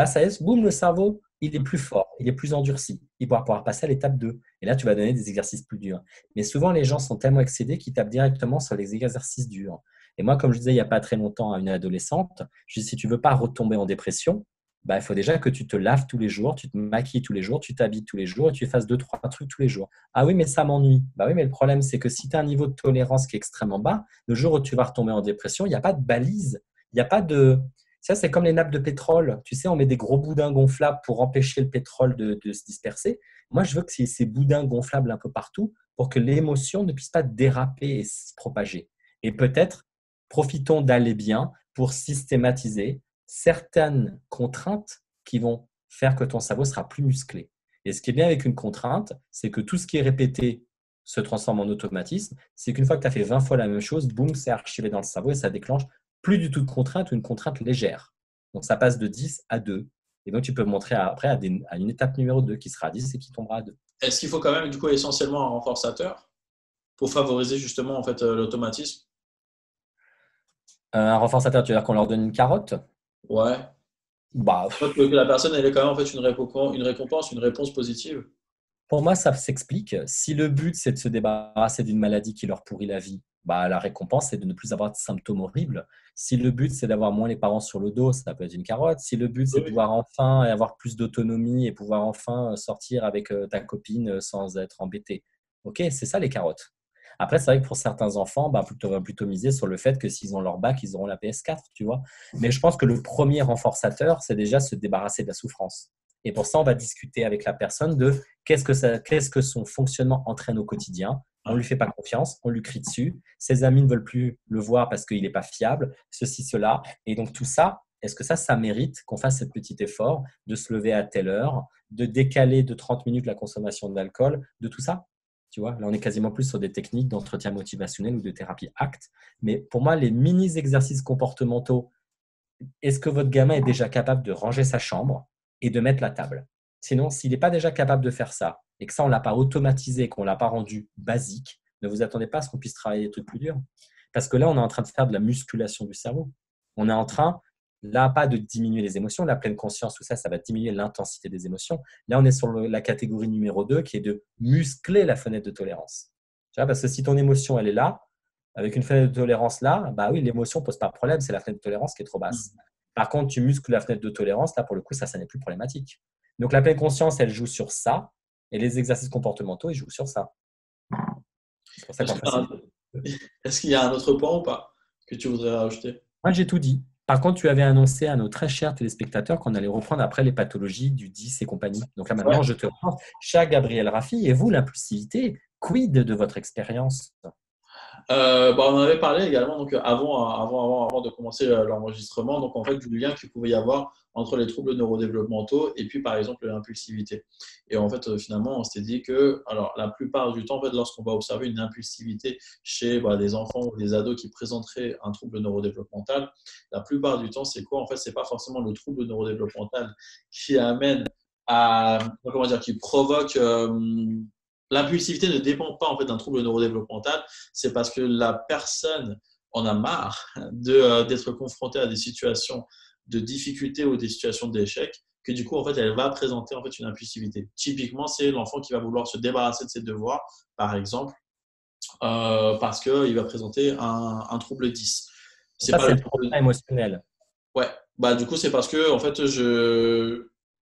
ça laisse, boum, le cerveau, il est plus fort, il est plus endurci. Il va pouvoir passer à l'étape 2. Et là, tu vas donner des exercices plus durs. Mais souvent, les gens sont tellement excédés qu'ils tapent directement sur les exercices durs. Et moi, comme je disais il n'y a pas très longtemps à une adolescente, je dis, si tu ne veux pas retomber en dépression, il faut déjà que tu te laves tous les jours, tu te maquilles tous les jours, tu t'habilles tous les jours et tu fasses 2, 3 trucs tous les jours. Ah oui, mais ça m'ennuie. Oui, mais le problème, c'est que si tu as un niveau de tolérance qui est extrêmement bas, le jour où tu vas retomber en dépression, il n'y a pas de balise. Il n'y a pas de. Ça, c'est comme les nappes de pétrole. Tu sais, on met des gros boudins gonflables pour empêcher le pétrole de se disperser. Moi, je veux que ces boudins gonflables un peu partout pour que l'émotion ne puisse pas déraper et se propager. Et peut-être, profitons d'aller bien pour systématiser certaines contraintes qui vont faire que ton cerveau sera plus musclé. Et ce qui est bien avec une contrainte, c'est que tout ce qui est répété se transforme en automatisme. C'est qu'une fois que tu as fait 20 fois la même chose, boum, c'est archivé dans le cerveau et ça déclenche plus du tout de contrainte ou une contrainte légère. Donc, ça passe de 10 à 2. Et donc, tu peux montrer après à une étape numéro 2 qui sera à 10 et qui tombera à 2. Est-ce qu'il faut quand même du coup essentiellement un renforçateur pour favoriser justement en fait l'automatisme? Un renforçateur, tu veux dire qu'on leur donne une carotte? Ouais. Bah, Que la personne elle ait quand même en fait une récompense, une réponse positive. Pour moi, ça s'explique. Si le but, c'est de se débarrasser d'une maladie qui leur pourrit la vie, bah, la récompense, c'est de ne plus avoir de symptômes horribles. Si le but, c'est d'avoir moins les parents sur le dos, ça peut être une carotte. Si le but, c'est de Oui. pouvoir enfin avoir plus d'autonomie et pouvoir enfin sortir avec ta copine sans être embêté, ok, c'est ça les carottes. Après, c'est vrai que pour certains enfants, bah, on va plutôt miser sur le fait que s'ils ont leur bac, ils auront la PS4, tu vois. Mais je pense que le premier renforçateur, c'est déjà se débarrasser de la souffrance. Et pour ça, on va discuter avec la personne de qu'est-ce que son fonctionnement entraîne au quotidien. On ne Ouais. lui fait pas confiance, on lui crie dessus. Ses amis ne veulent plus le voir parce qu'il n'est pas fiable, ceci, cela. Et donc tout ça, est-ce que ça mérite qu'on fasse ce petit effort de se lever à telle heure, de décaler de 30 minutes la consommation d'alcool, de tout ça? Tu vois, là, on est quasiment plus sur des techniques d'entretien motivationnel ou de thérapie ACT. Mais pour moi, les mini-exercices comportementaux, est-ce que votre gamin est déjà capable de ranger sa chambre et de mettre la table? Sinon, s'il n'est pas déjà capable de faire ça et que ça, on ne l'a pas automatisé, qu'on ne l'a pas rendu basique, ne vous attendez pas à ce qu'on puisse travailler des trucs plus durs. Parce que là, on est en train de faire de la musculation du cerveau. On est en train, là, pas de diminuer les émotions. La pleine conscience, tout ça, ça va diminuer l'intensité des émotions. Là, on est sur la catégorie numéro 2 qui est de muscler la fenêtre de tolérance. Tu vois, parce que si ton émotion, elle est là, avec une fenêtre de tolérance là, bah oui, l'émotion ne pose pas de problème, c'est la fenêtre de tolérance qui est trop basse. Par contre, tu muscles la fenêtre de tolérance, là, pour le coup, ça n'est plus problématique. Donc, la pleine conscience, elle joue sur ça, et les exercices comportementaux, ils jouent sur ça. C'est pour ça Est-ce qu'on qu'il y a facilite. un, est-ce qu'il y a un autre point ou pas que tu voudrais rajouter? Moi, j'ai tout dit. Par contre, tu avais annoncé à nos très chers téléspectateurs qu'on allait reprendre après les pathologies du 10 et compagnie. Donc là, Ouais. maintenant, je te rends, cher Gabriel Raffi, et vous, l'impulsivité, quid de votre expérience? Bah, on en avait parlé également donc, avant de commencer l'enregistrement, donc en fait du lien qu'il pouvait y avoir entre les troubles neurodéveloppementaux et puis par exemple l'impulsivité. Et en fait finalement on s'était dit que alors la plupart du temps en fait lorsqu'on va observer une impulsivité chez des enfants ou des ados qui présenteraient un trouble neurodéveloppemental, la plupart du temps c'est quoi? En fait c'est pas forcément le trouble neurodéveloppemental qui amène à comment dire qui provoque l'impulsivité ne dépend pas en fait d'un trouble neurodéveloppemental, c'est parce que la personne en a marre d'être confrontée à des situations de difficulté ou des situations d'échec, que du coup en fait elle va présenter en fait une impulsivité. Typiquement, c'est l'enfant qui va vouloir se débarrasser de ses devoirs, par exemple, parce qu'il va présenter un trouble 10. C'est Ça, pas c'est le le trouble. trauma émotionnel. Ouais, bah du coup c'est parce que en fait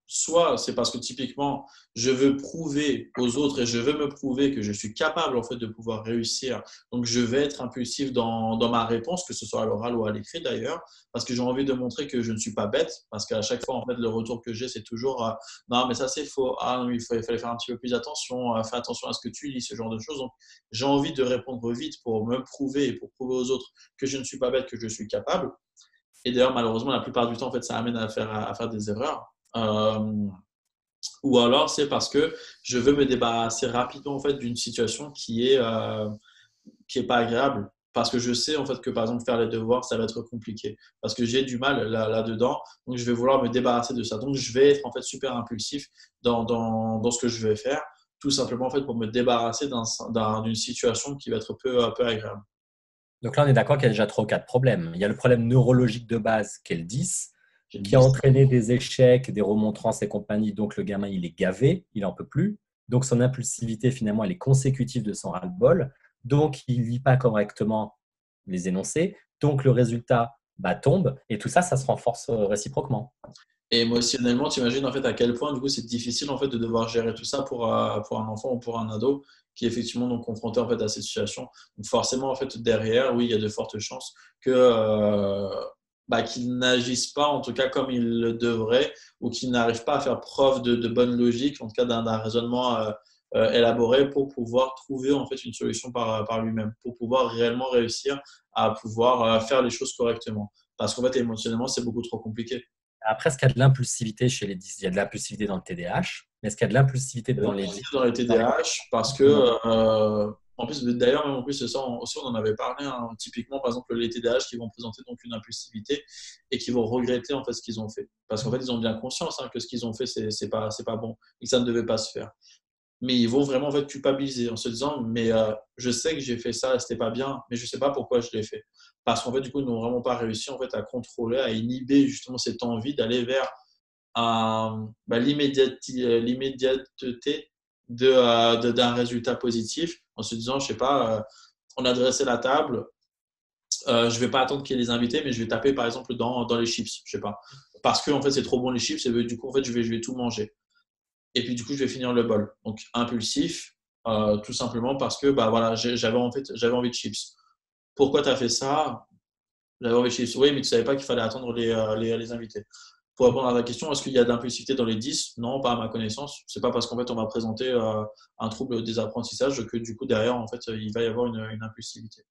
soit c'est parce que typiquement je veux prouver aux autres et je veux me prouver que je suis capable en fait de pouvoir réussir. Donc je vais être impulsif dans ma réponse, que ce soit à l'oral ou à l'écrit d'ailleurs, parce que j'ai envie de montrer que je ne suis pas bête, parce qu'à chaque fois en fait le retour que j'ai c'est toujours non mais ça c'est faux, ah non, il fallait faire un petit peu plus attention, fais attention à ce que tu lis, ce genre de choses. Donc j'ai envie de répondre vite pour me prouver et pour prouver aux autres que je ne suis pas bête, que je suis capable. Et d'ailleurs, malheureusement, la plupart du temps, en fait, ça amène à faire des erreurs. Ou alors, c'est parce que je veux me débarrasser rapidement en fait, d'une situation qui est pas agréable. Parce que je sais en fait que par exemple faire les devoirs ça va être compliqué parce que j'ai du mal là-dedans, donc je vais vouloir me débarrasser de ça, donc je vais être en fait super impulsif dans ce que je vais faire, tout simplement en fait pour me débarrasser d'une situation qui va être peu agréable. Donc là, on est d'accord qu'il y a déjà trois ou quatre problèmes. Il y a le problème neurologique de base, qui est le 10, J'ai qui a 10. entraîné des échecs, des remontrances et compagnie. Donc le gamin, il est gavé, il n'en peut plus. Donc son impulsivité, finalement, elle est consécutive de son ras-le-bol. Donc il ne lit pas correctement les énoncés. Donc le résultat tombe. Et tout ça, ça se renforce réciproquement. Et émotionnellement, tu imagines en fait à quel point du coup c'est difficile en fait de devoir gérer tout ça pour un enfant ou pour un ado qui est effectivement donc confronté en fait à cette situation. Donc forcément en fait derrière, oui, il y a de fortes chances que qu'ils n'agissent pas en tout cas comme ils le devraient ou qu'ils n'arrivent pas à faire preuve de bonne logique, en tout cas d'un raisonnement élaboré pour pouvoir trouver en fait une solution par lui-même, pour pouvoir réellement réussir à pouvoir faire les choses correctement. Parce qu'en fait émotionnellement c'est beaucoup trop compliqué. Après, est-ce qu'il y a de l'impulsivité chez les 10? Il y a de l'impulsivité dans le TDAH, mais est-ce qu'il y a de l'impulsivité dans les 10? Dans les Dans les... TDAH parce que en plus d'ailleurs même en plus ça aussi on en avait parlé hein, typiquement par exemple les TDAH qui vont présenter donc une impulsivité et qui vont regretter en fait ce qu'ils ont fait parce qu'en fait ils ont bien conscience que ce qu'ils ont fait c'est pas bon et que ça ne devait pas se faire, mais ils vont vraiment en fait culpabiliser en se disant mais je sais que j'ai fait ça, c'était pas bien, mais je sais pas pourquoi je l'ai fait, parce qu'en fait du coup ils n'ont vraiment pas réussi en fait à contrôler, à inhiber justement cette envie d'aller vers l'immédiateté d'un résultat positif en se disant, je sais pas, on a dressé la table, je vais pas attendre qu'il y ait des invités, mais je vais taper par exemple dans les chips, je sais pas. Parce que en fait c'est trop bon les chips et du coup en fait je vais tout manger. Et puis du coup je vais finir le bol. Donc impulsif, tout simplement parce que bah voilà, j'avais envie de chips. Pourquoi tu as fait ça? J'avais envie de chips. Oui, mais tu savais pas qu'il fallait attendre les invités. Pour répondre à ta question, est-ce qu'il y a d'impulsivité dans les 10? Non, pas à ma connaissance. C'est pas parce qu'en fait on m'a présenté un trouble des apprentissages que du coup derrière en fait il va y avoir une impulsivité.